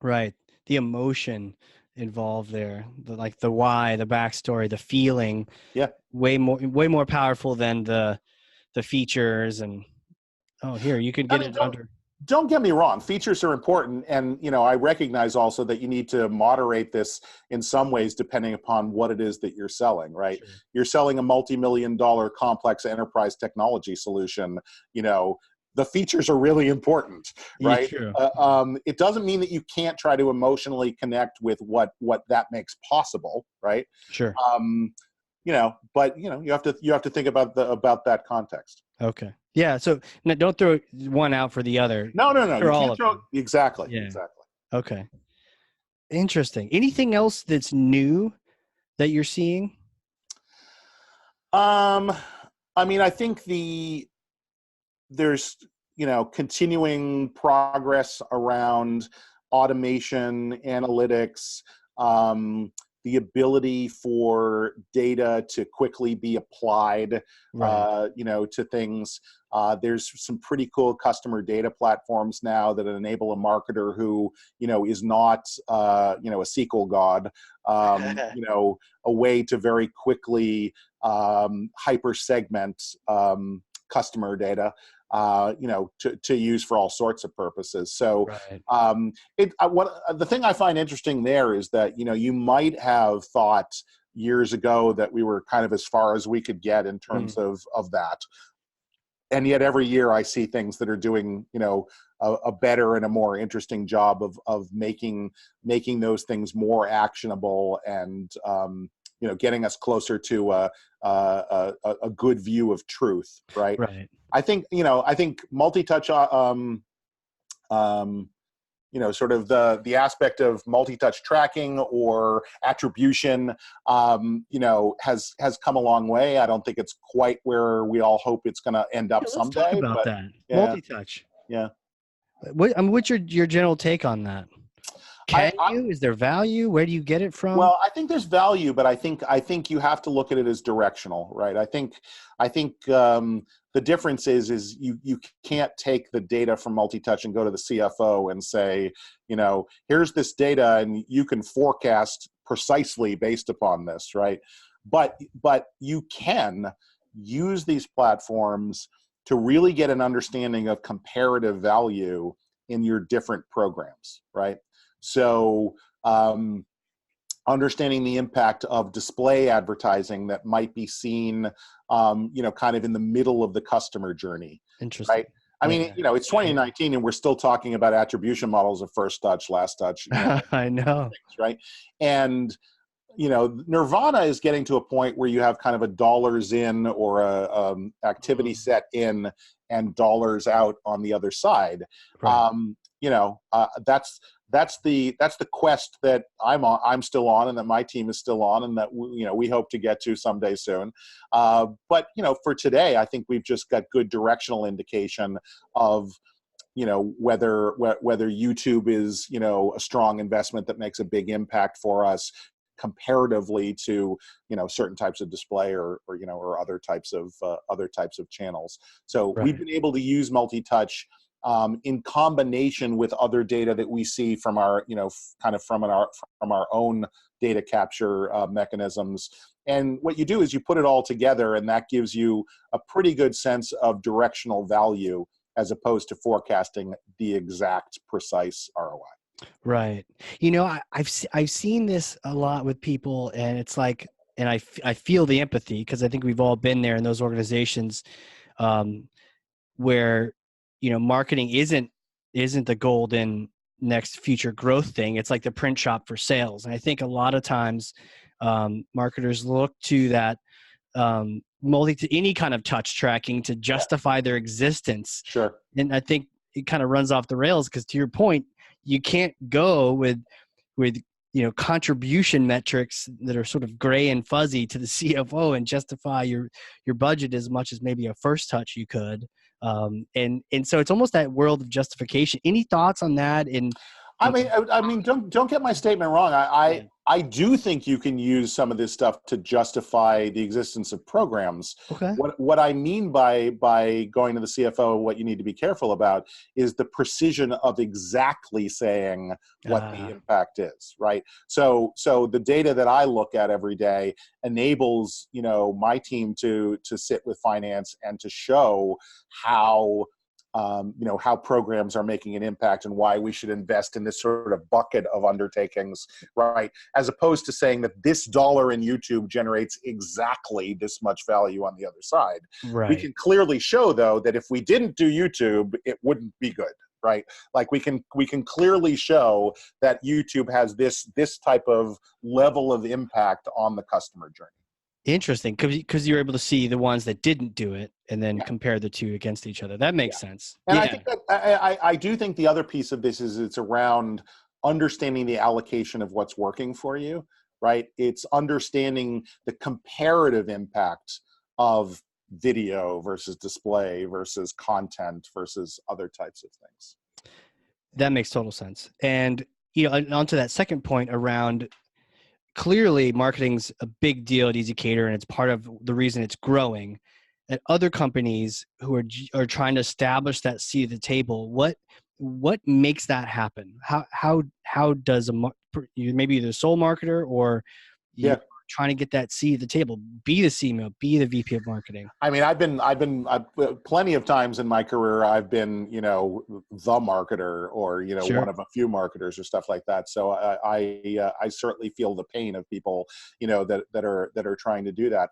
Right. The emotion involved there, the why, the backstory, the feeling. Yeah. Way more powerful than the features. And here, you can I get mean, it under. don't get me wrong. Features are important. And, I recognize also that you need to moderate this in some ways, depending upon what it is that you're selling, right? Sure. You're selling a multi-million-dollar complex enterprise technology solution, the features are really important, right? Yeah, true. It doesn't mean that you can't try to emotionally connect with what that makes possible, right? Sure. But you have to think about that context. Okay. Yeah. So no, don't throw one out for the other. No. For You all can't of throw them. exactly. Yeah. Exactly. Okay. Interesting. Anything else that's new that you're seeing? I mean, I think there's continuing progress around automation, analytics, the ability for data to quickly be applied, Right. to things. There's some pretty cool customer data platforms now that enable a marketer who, is not, a SQL god, a way to very quickly hyper segment customer data, to use for all sorts of purposes. So Right. the thing I find interesting there is that, you might have thought years ago that we were kind of as far as we could get in terms of that. And yet every year I see things that are doing, a better and a more interesting job of making those things more actionable and, getting us closer to a good view of truth, right? Right. I think multi-touch, sort of the aspect of multi-touch tracking or attribution, has come a long way. I don't think it's quite where we all hope it's going to end up Yeah, let's talk someday, about but that. yeah, Multi-touch. yeah. What's your general take on that? I, Can you? Is there value? Where do you get it from? Well, I think there's value, but I think you have to look at it as directional, right? I think the difference is you can't take the data from multi-touch and go to the CFO and say, here's this data and you can forecast precisely based upon this, right? But you can use these platforms to really get an understanding of comparative value in your different programs, right? So understanding the impact of display advertising that might be seen, kind of in the middle of the customer journey, Interesting. right? I mean, it's 2019 and we're still talking about attribution models of first touch, last touch, I know. things, right? And, Nirvana is getting to a point where you have kind of a dollars in or a activity set in and dollars out on the other side. Right. That's the quest that I'm still on, and that my team is still on, and that we hope to get to someday soon. But for today, I think we've just got good directional indication of whether YouTube is a strong investment that makes a big impact for us comparatively to certain types of display or other types of channels. So Right. we've been able to use multi-touch in combination with other data that we see from our from our own data capture mechanisms. And what you do is you put it all together, and that gives you a pretty good sense of directional value as opposed to forecasting the exact precise ROI. Right. I've seen this a lot with people, and it's like, and I feel the empathy, because I think we've all been there in those organizations where marketing isn't the golden next future growth thing. It's like the print shop for sales, and I think a lot of times marketers look to that to any kind of touch tracking to justify their existence. Sure. And I think it kind of runs off the rails, because to your point, you can't go with contribution metrics that are sort of gray and fuzzy to the CFO and justify your budget as much as maybe a first touch you could. And so it's almost that world of justification. Any thoughts on that? I mean, don't get my statement wrong. I do think you can use some of this stuff to justify the existence of programs. Okay. What I mean by going to the CFO, what you need to be careful about is the precision of exactly saying what the impact is, right? So the data that I look at every day enables my team to sit with finance and to show how how programs are making an impact and why we should invest in this sort of bucket of undertakings, right? As opposed to saying that this dollar in YouTube generates exactly this much value on the other side. Right. We can clearly show, though, that if we didn't do YouTube, it wouldn't be good, right? Like we can clearly show that YouTube has this type of level of impact on the customer journey. Interesting, because you're able to see the ones that didn't do it and then compare the two against each other. That makes sense. And I think that I do think the other piece of this is it's around understanding the allocation of what's working for you, right? It's understanding the comparative impact of video versus display versus content versus other types of things. That makes total sense. And onto that second point around, clearly marketing's a big deal at ezCater, and it's part of the reason it's growing. At other companies who are trying to establish that seat at the table, what makes that happen? How does maybe the sole marketer or you're trying to get that seat at the table, be the CMO, be the VP of marketing? I mean, I've plenty of times in my career, I've been, the marketer or, Sure. one of a few marketers or stuff like that. So I certainly feel the pain of people, that are trying to do that.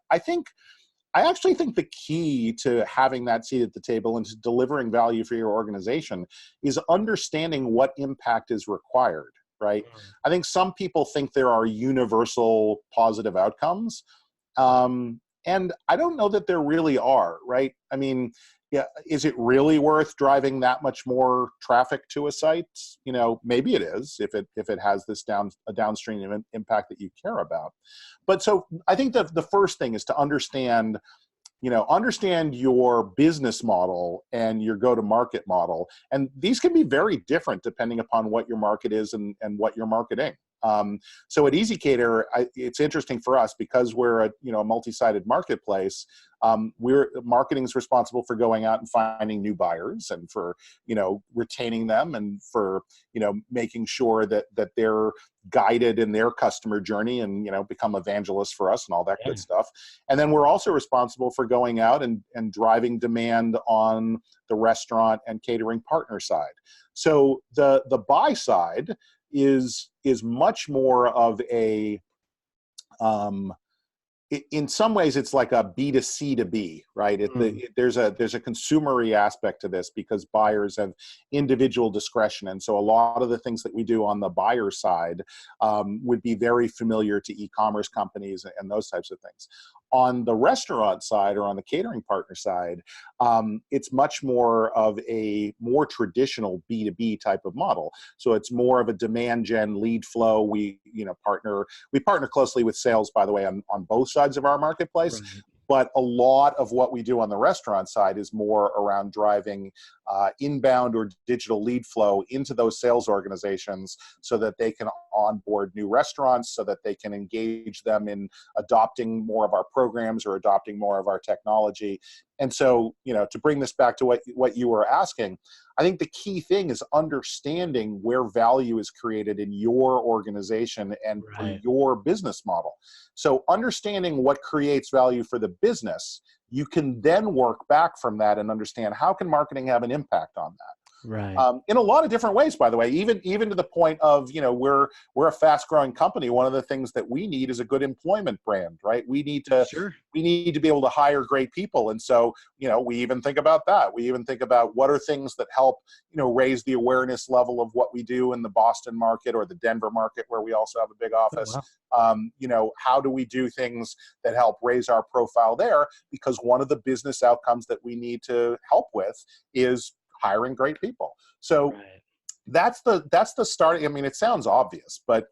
I actually think the key to having that seat at the table and to delivering value for your organization is understanding what impact is required. Right? I think some people think there are universal positive outcomes. And I don't know that there really are, right? I mean, is it really worth driving that much more traffic to a site? Maybe it is if it has this downstream impact that you care about. But so I think that the first thing is to understand your business model and your go-to-market model. And these can be very different depending upon what your market is and what you're marketing. So at ezCater, it's interesting for us because we're a multi-sided marketplace. Marketing is responsible for going out and finding new buyers and for retaining them and for making sure that they're guided in their customer journey and become evangelists for us and all that good stuff. And then we're also responsible for going out and driving demand on the restaurant and catering partner side. So the buy side is much more of a um, in some ways it's like a B to C to B, right? There's a consumery aspect to this because buyers have individual discretion. And so a lot of the things that we do on the buyer side would be very familiar to e-commerce companies and those types of things. On the restaurant side or on the catering partner side, it's much more of a more traditional B2B type of model. So it's more of a demand gen lead flow. We partner closely with sales, by the way, on both sides of our marketplace. Right. But a lot of what we do on the restaurant side is more around driving inbound or digital lead flow into those sales organizations so that they can onboard new restaurants, so that they can engage them in adopting more of our programs or adopting more of our technology. And so, to bring this back to what you were asking, I think the key thing is understanding where value is created in your organization and for Right. your business model. So understanding what creates value for the business, you can then work back from that and understand how can marketing have an impact on that. Right. In a lot of different ways, by the way, even to the point of, we're a fast growing company. One of the things that we need is a good employment brand, right? We need to Sure. be able to hire great people. And so, we even think about that. We even think about what are things that help, raise the awareness level of what we do in the Boston market or the Denver market, where we also have a big Oh, office. wow. How do we do things that help raise our profile there? Because one of the business outcomes that we need to help with is hiring great people. So Right. that's the starting. I mean, it sounds obvious, but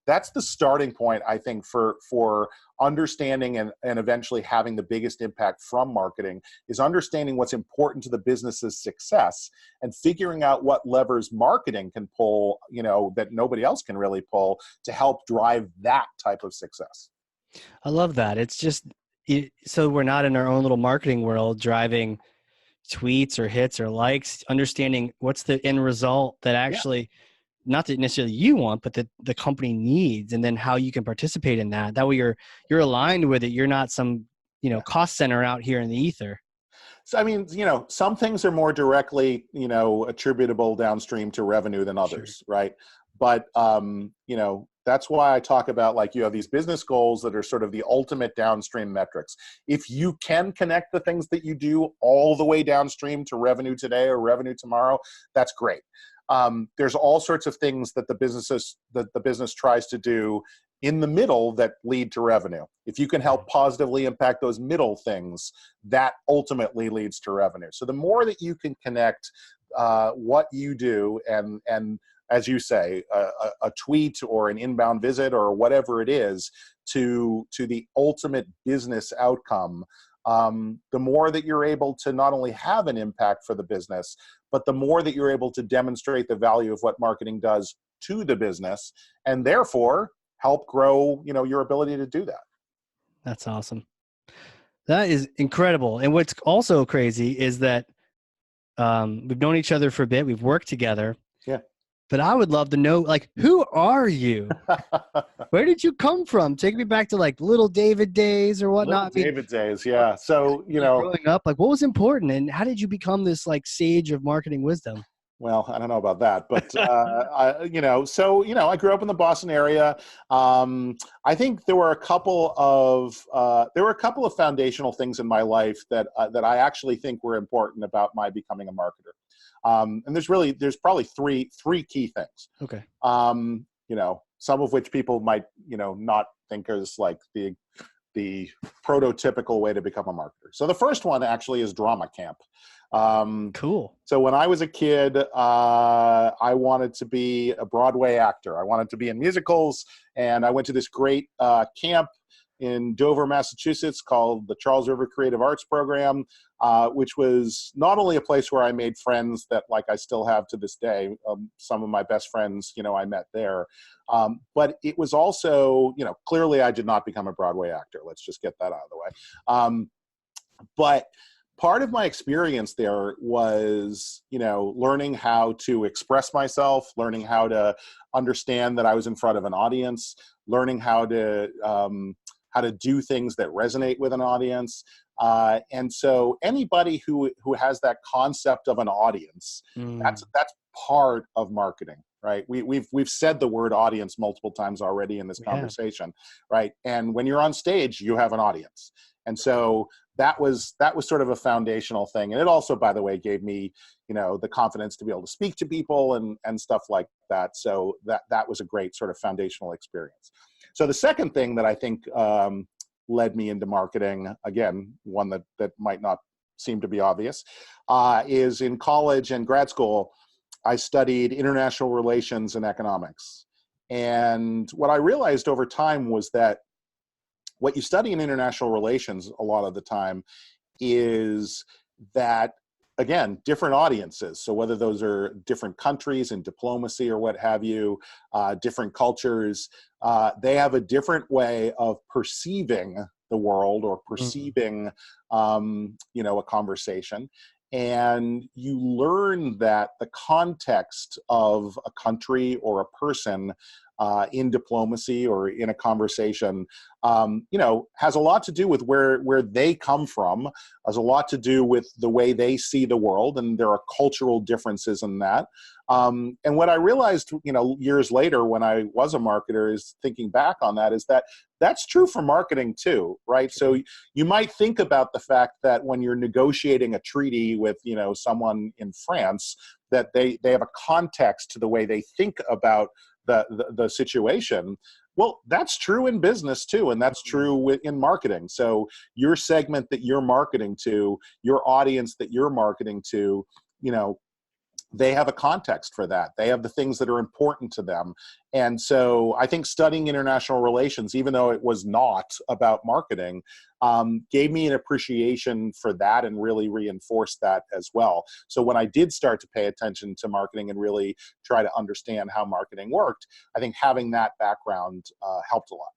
that's the starting point, I think, for understanding and eventually having the biggest impact from marketing is understanding what's important to the business's success and figuring out what levers marketing can pull, that nobody else can really pull to help drive that type of success. I love that. It's just so we're not in our own little marketing world driving tweets or hits or likes, understanding what's the end result that Yeah. actually not that necessarily you want, but that the company needs, and then how you can participate in that. That way you're aligned with it. You're not some, Yeah. cost center out here in the ether. So, I mean, some things are more directly, attributable downstream to revenue than Sure. others, right? But, that's why I talk about, like, you have these business goals that are sort of the ultimate downstream metrics. If you can connect the things that you do all the way downstream to revenue today or revenue tomorrow, that's great. There's all sorts of things that the business tries to do in the middle that lead to revenue. If you can help positively impact those middle things, that ultimately leads to revenue. So the more that you can connect what you do and as you say, a tweet or an inbound visit or whatever it is to the ultimate business outcome, the more that you're able to not only have an impact for the business, but the more that you're able to demonstrate the value of what marketing does to the business, and therefore help grow, your ability to do that. That's awesome. That is incredible. And what's also crazy is that we've known each other for a bit. We've worked together. Yeah. But I would love to know, like, who are you? Where did you come from? Take me back to like little David days or Little whatnot. I mean, David days, yeah. So, growing up, like, what was important, and how did you become this like sage of marketing wisdom? well, I don't know about that, but I grew up in the Boston area. I think there were a couple of foundational things in my life that I actually think were important about my becoming a marketer. And there's probably three key things. Okay. Some of which people might not think is like the prototypical way to become a marketer. So the first one actually is drama camp. Cool. So when I was a kid, I wanted to be a Broadway actor. I wanted to be in musicals, and I went to this great camp in Dover, Massachusetts, called the Charles River Creative Arts Program, which was not only a place where I made friends that, like, I still have to this day. Some of my best friends, I met there. But it was also, clearly I did not become a Broadway actor. Let's just get that out of the way. But part of my experience there was, learning how to express myself, learning how to understand that I was in front of an audience, learning how to do things that resonate with an audience. And so anybody who has that concept of an audience, that's part of marketing. right? We've said the word audience multiple times already in this Yeah. conversation, right? And when you're on stage, you have an audience. And so that was sort of a foundational thing. And it also, by the way, gave me, the confidence to be able to speak to people and stuff like that. So that was a great sort of foundational experience. So the second thing that I think led me into marketing, again, one that might not seem to be obvious, is in college and grad school, I studied international relations and economics. And what I realized over time was that what you study in international relations a lot of the time is that, again, different audiences. So whether those are different countries in diplomacy or what have you, different cultures, they have a different way of perceiving the world or perceiving, a conversation. And you learn that the context of a country or a person in diplomacy or in a conversation, has a lot to do with where they come from, has a lot to do with the way they see the world, and there are cultural differences in that. And what I realized, years later when I was a marketer, is thinking back on that, is that that's true for marketing too, right? So you might think about the fact that when you're negotiating a treaty with, someone in France, that they have a context to the way they think about the situation. Well, that's true in business too, and that's true in marketing. So your segment that you're marketing to, your audience that you're marketing to, they have a context for that. They have the things that are important to them. And so I think studying international relations, even though it was not about marketing, gave me an appreciation for that and really reinforced that as well. So when I did start to pay attention to marketing and really try to understand how marketing worked, I think having that background helped a lot.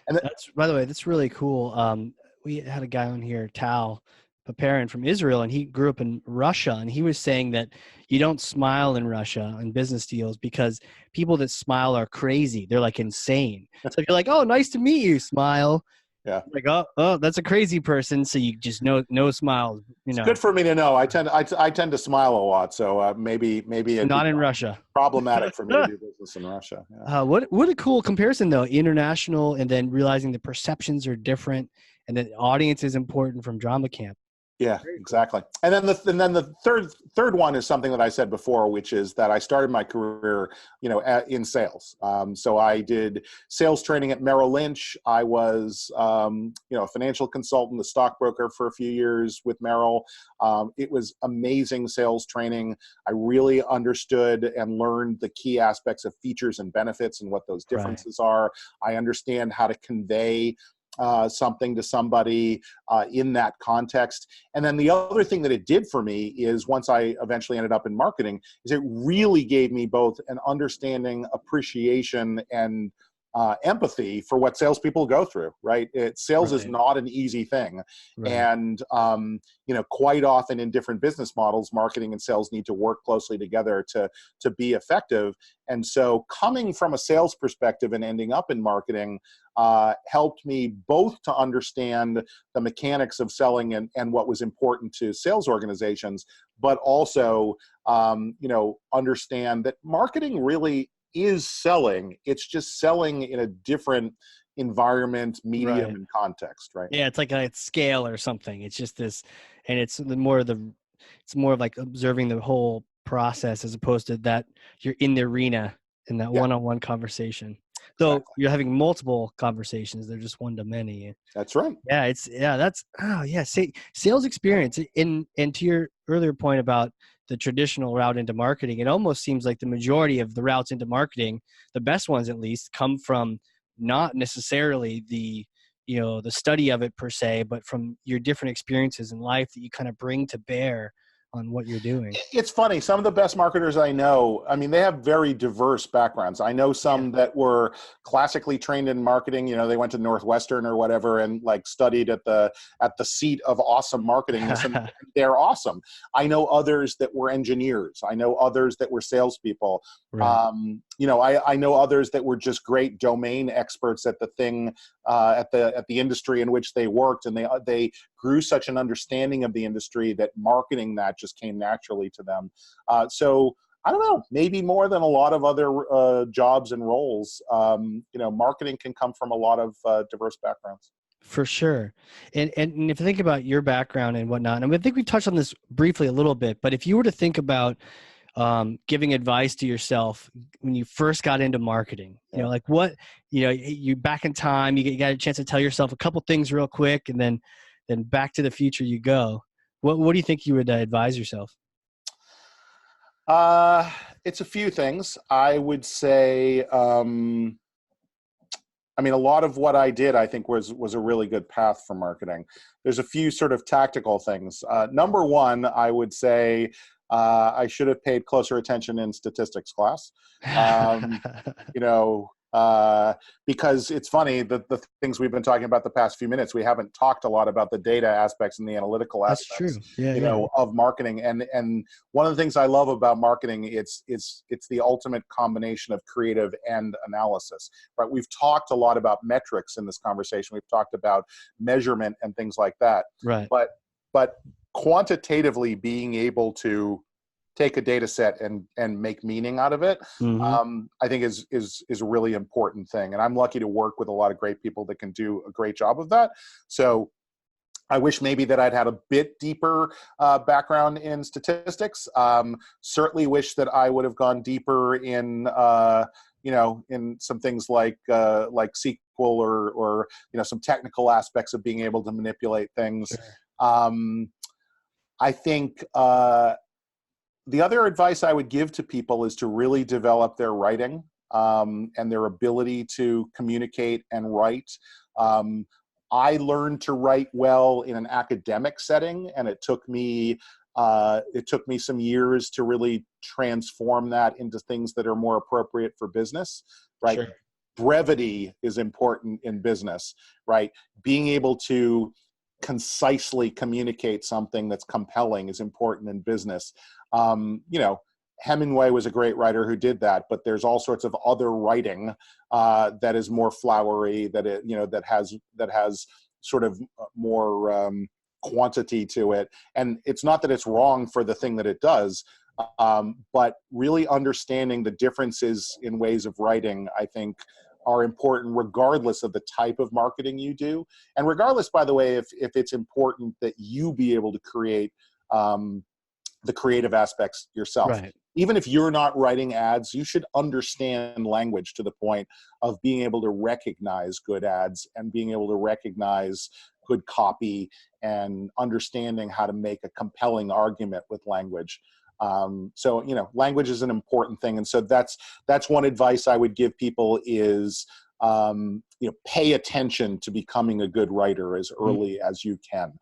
And That's, by the way, that's really cool. We had a guy on here, Tal Paparin from Israel, and he grew up in Russia, and he was saying that you don't smile in Russia in business deals because people that smile are crazy. They're like insane. So if you're like, "Oh, nice to meet you," smile. yeah. Like, oh, that's a crazy person. So you just no smiles. It's good for me to know. I tend to smile a lot, so maybe it'd Not be in Russia. problematic for me to do business in Russia. Yeah. What a cool comparison though. International, and then realizing the perceptions are different, and that audience is important from drama camp. Yeah, Very cool. exactly. And then the third one is something that I said before, which is that I started my career, in sales. So I did sales training at Merrill Lynch. I was, a financial consultant, a stockbroker for a few years with Merrill. It was amazing sales training. I really understood and learned the key aspects of features and benefits and what those differences are. I understand how to convey something to somebody in that context. And then the other thing that it did for me is, once I eventually ended up in marketing, is it really gave me both an understanding, appreciation, and empathy for what salespeople go through, right? Sales is not an easy thing. And, quite often in different business models, marketing and sales need to work closely together to be effective. And so coming from a sales perspective and ending up in marketing helped me both to understand the mechanics of selling and what was important to sales organizations, but also, understand that marketing really is selling. It's just selling in a different environment, medium, and context, right? Yeah, it's like a scale or something. It's just this, and it's more of like observing the whole process as opposed to that you're in the arena in that one-on-one conversation. Though you're having multiple conversations, they're just one to many. That's right. Yeah, sales experience. And to your earlier point about the traditional route into marketing, it almost seems like the majority of the routes into marketing, the best ones at least, come from not necessarily the study of it per se, but from your different experiences in life that you kind of bring to bear on what you're doing. It's funny. Some of the best marketers I know, they have very diverse backgrounds. I know some that were classically trained in marketing. They went to Northwestern or whatever and like studied at the seat of awesome marketing. And they're awesome. I know others that were engineers. I know others that were salespeople. I know others that were just great domain experts at the thing, at the industry in which they worked, and they grew such an understanding of the industry that marketing that just came naturally to them. So I don't know, maybe more than a lot of other jobs and roles. Marketing can come from a lot of diverse backgrounds. For sure. And if you think about your background and whatnot, and I think we touched on this briefly a little bit, but if you were to think about giving advice to yourself when you first got into marketing, like what, you back in time, you got a chance to tell yourself a couple things real quick, and then back to the future you go. What do you think you would advise yourself? It's a few things. I would say, a lot of what I did, I think was a really good path for marketing. There's a few sort of tactical things. Number one, I would say I should have paid closer attention in statistics class. Um, because it's funny that the things we've been talking about the past few minutes, we haven't talked a lot about the data aspects and the analytical That's aspects, true. Yeah. of marketing. And one of the things I love about marketing, it's the ultimate combination of creative and analysis, right? We've talked a lot about metrics in this conversation. We've talked about measurement and things like that. Right. But quantitatively being able to take a data set and make meaning out of it, I think is a really important thing. And I'm lucky to work with a lot of great people that can do a great job of that. So I wish maybe that I'd had a bit deeper background in statistics. Certainly wish that I would have gone deeper in in some things like SQL or some technical aspects of being able to manipulate things. Sure. I think the other advice I would give to people is to really develop their writing and their ability to communicate and write. I learned to write well in an academic setting, and it took me some years to really transform that into things that are more appropriate for business, right? Sure. Brevity is important in business, right? Being able to concisely communicate something that's compelling is important in business. Hemingway was a great writer who did that, but there's all sorts of other writing that is more flowery, that has sort of more quantity to it. And it's not that it's wrong for the thing that it does, but really understanding the differences in ways of writing, I think, are important regardless of the type of marketing you do. And regardless, by the way, if it's important that you be able to create the creative aspects yourself. Right. Even if you're not writing ads, you should understand language to the point of being able to recognize good ads and being able to recognize good copy and understanding how to make a compelling argument with language. Language is an important thing. And so that's one advice I would give people is, pay attention to becoming a good writer as early as you can.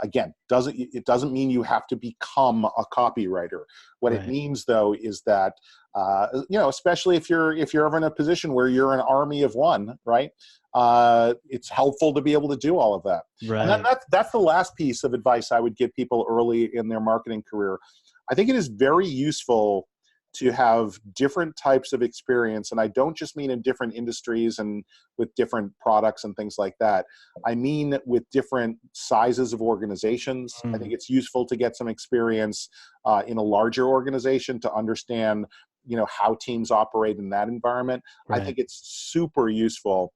Again, it doesn't mean you have to become a copywriter. What Right. it means, though, is that especially if you're ever in a position where you're an army of one, right? It's helpful to be able to do all of that. Right. And that's the last piece of advice I would give people early in their marketing career. I think it is very useful to have different types of experience. And I don't just mean in different industries and with different products and things like that. I mean with different sizes of organizations. I think it's useful to get some experience in a larger organization to understand, how teams operate in that environment. Right. I think it's super useful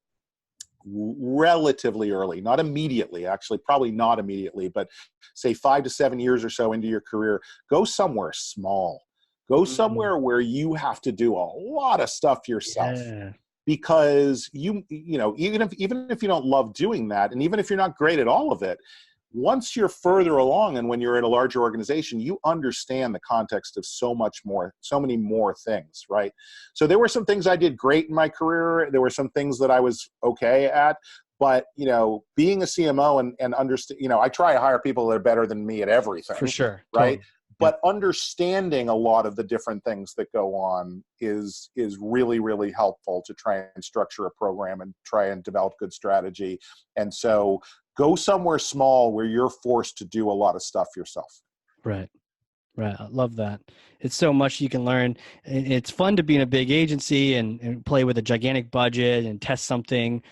relatively early, not immediately, actually, probably not immediately, but say 5 to 7 years or so into your career, go somewhere small. Go somewhere where you have to do a lot of stuff yourself. Yeah. Because even if you don't love doing that, and even if you're not great at all of it, once you're further along and when you're in a larger organization, you understand the context of so many more things, right? So there were some things I did great in my career. There were some things that I was okay at. But, being a CMO and understand, I try to hire people that are better than me at everything. For sure. Right. Totally. But understanding a lot of the different things that go on is really, really helpful to try and structure a program and try and develop good strategy. And so go somewhere small where you're forced to do a lot of stuff yourself. Right. Right. I love that. It's so much you can learn. It's fun to be in a big agency and play with a gigantic budget and test something.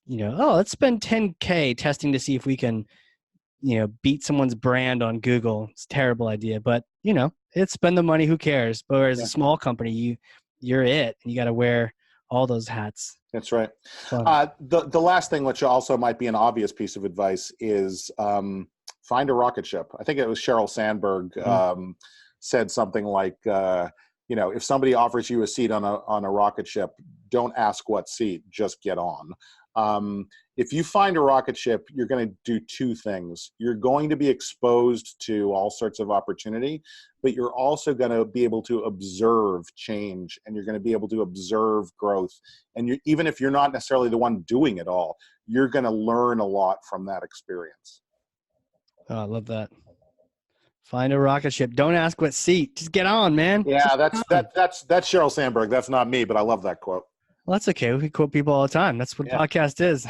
Let's spend $10K testing to see if we can beat someone's brand on Google. It's a terrible idea, but It's spend the money, who cares? But as Yeah. a small company, you're it, and you got to wear all those hats. That's right. Fun. The last thing, which also might be an obvious piece of advice, is find a rocket ship. I think it was Sheryl Sandberg said something like, if somebody offers you a seat on a rocket ship, don't ask what seat, just get on. If you find a rocket ship, you're going to do two things. You're going to be exposed to all sorts of opportunity, but you're also going to be able to observe change, and you're going to be able to observe growth. And even if you're not necessarily the one doing it all, you're going to learn a lot from that experience. Oh, I love that. Find a rocket ship. Don't ask what seat. Just get on, man. Yeah, that's Sheryl Sandberg. That's not me, but I love that quote. Well, that's okay. We quote people all the time. That's what a podcast is.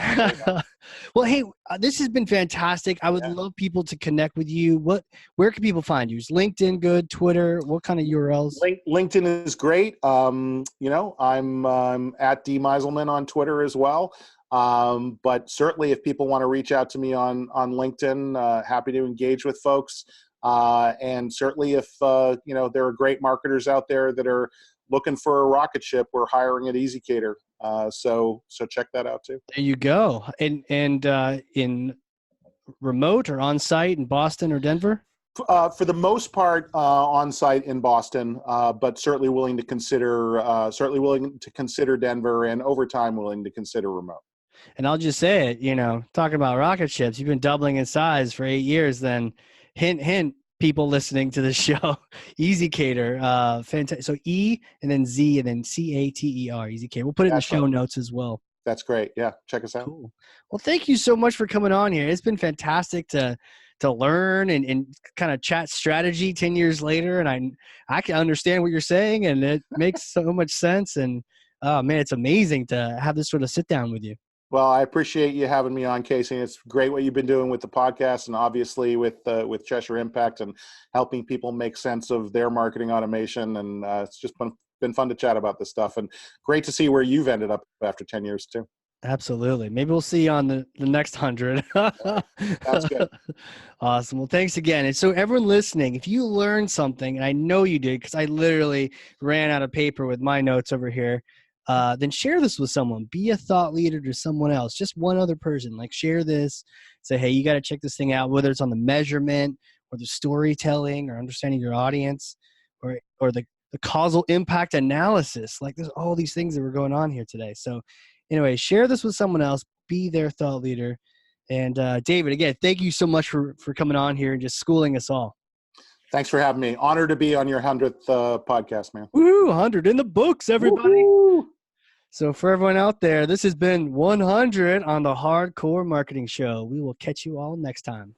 Well, hey, this has been fantastic. I would love people to connect with you. Where can people find you? Is LinkedIn good? Twitter? What kind of URLs? LinkedIn is great. I'm at D Meiselman on Twitter as well. But certainly, if people want to reach out to me on LinkedIn, happy to engage with folks. And certainly, if there are great marketers out there that are looking for a rocket ship, we're hiring at ezCater. So check that out too. There you go. And in remote or on site in Boston or Denver? For the most part, on site in Boston, but certainly willing to consider Denver, and over time willing to consider remote. And I'll just say it, talking about rocket ships, you've been doubling in size for 8 years. Then hint, hint, people listening to the show, ezCater, fantastic. So E and then Z and then CATER, ezCater. We'll put it in the show notes as well. That's great. Yeah, check us out. Cool. Well, thank you so much for coming on here. It's been fantastic to learn and kind of chat strategy 10 years later. And I can understand what you're saying, and it makes so much sense. And man, it's amazing to have this sort of sit down with you. Well, I appreciate you having me on, Casey. It's great what you've been doing with the podcast, and obviously with Cheshire Impact and helping people make sense of their marketing automation. And it's just been fun to chat about this stuff, and great to see where you've ended up after 10 years too. Absolutely. Maybe we'll see you on the next 100. That's good. Awesome. Well, thanks again. And so everyone listening, if you learned something, and I know you did because I literally ran out of paper with my notes over here, then share this with someone. Be a thought leader to someone else, just one other person. Like, share this, say, hey, you got to check this thing out, whether it's on the measurement or the storytelling or understanding your audience or the causal impact analysis. Like, there's all these things that were going on here today. So anyway, share this with someone else, be their thought leader. And David, again, thank you so much for coming on here and just schooling us all. Thanks for having me. Honored to be on your 100th podcast, man. Woo, 100 in the books, everybody. Woo-hoo. So for everyone out there, this has been 100 on the Hardcore Marketing Show. We will catch you all next time.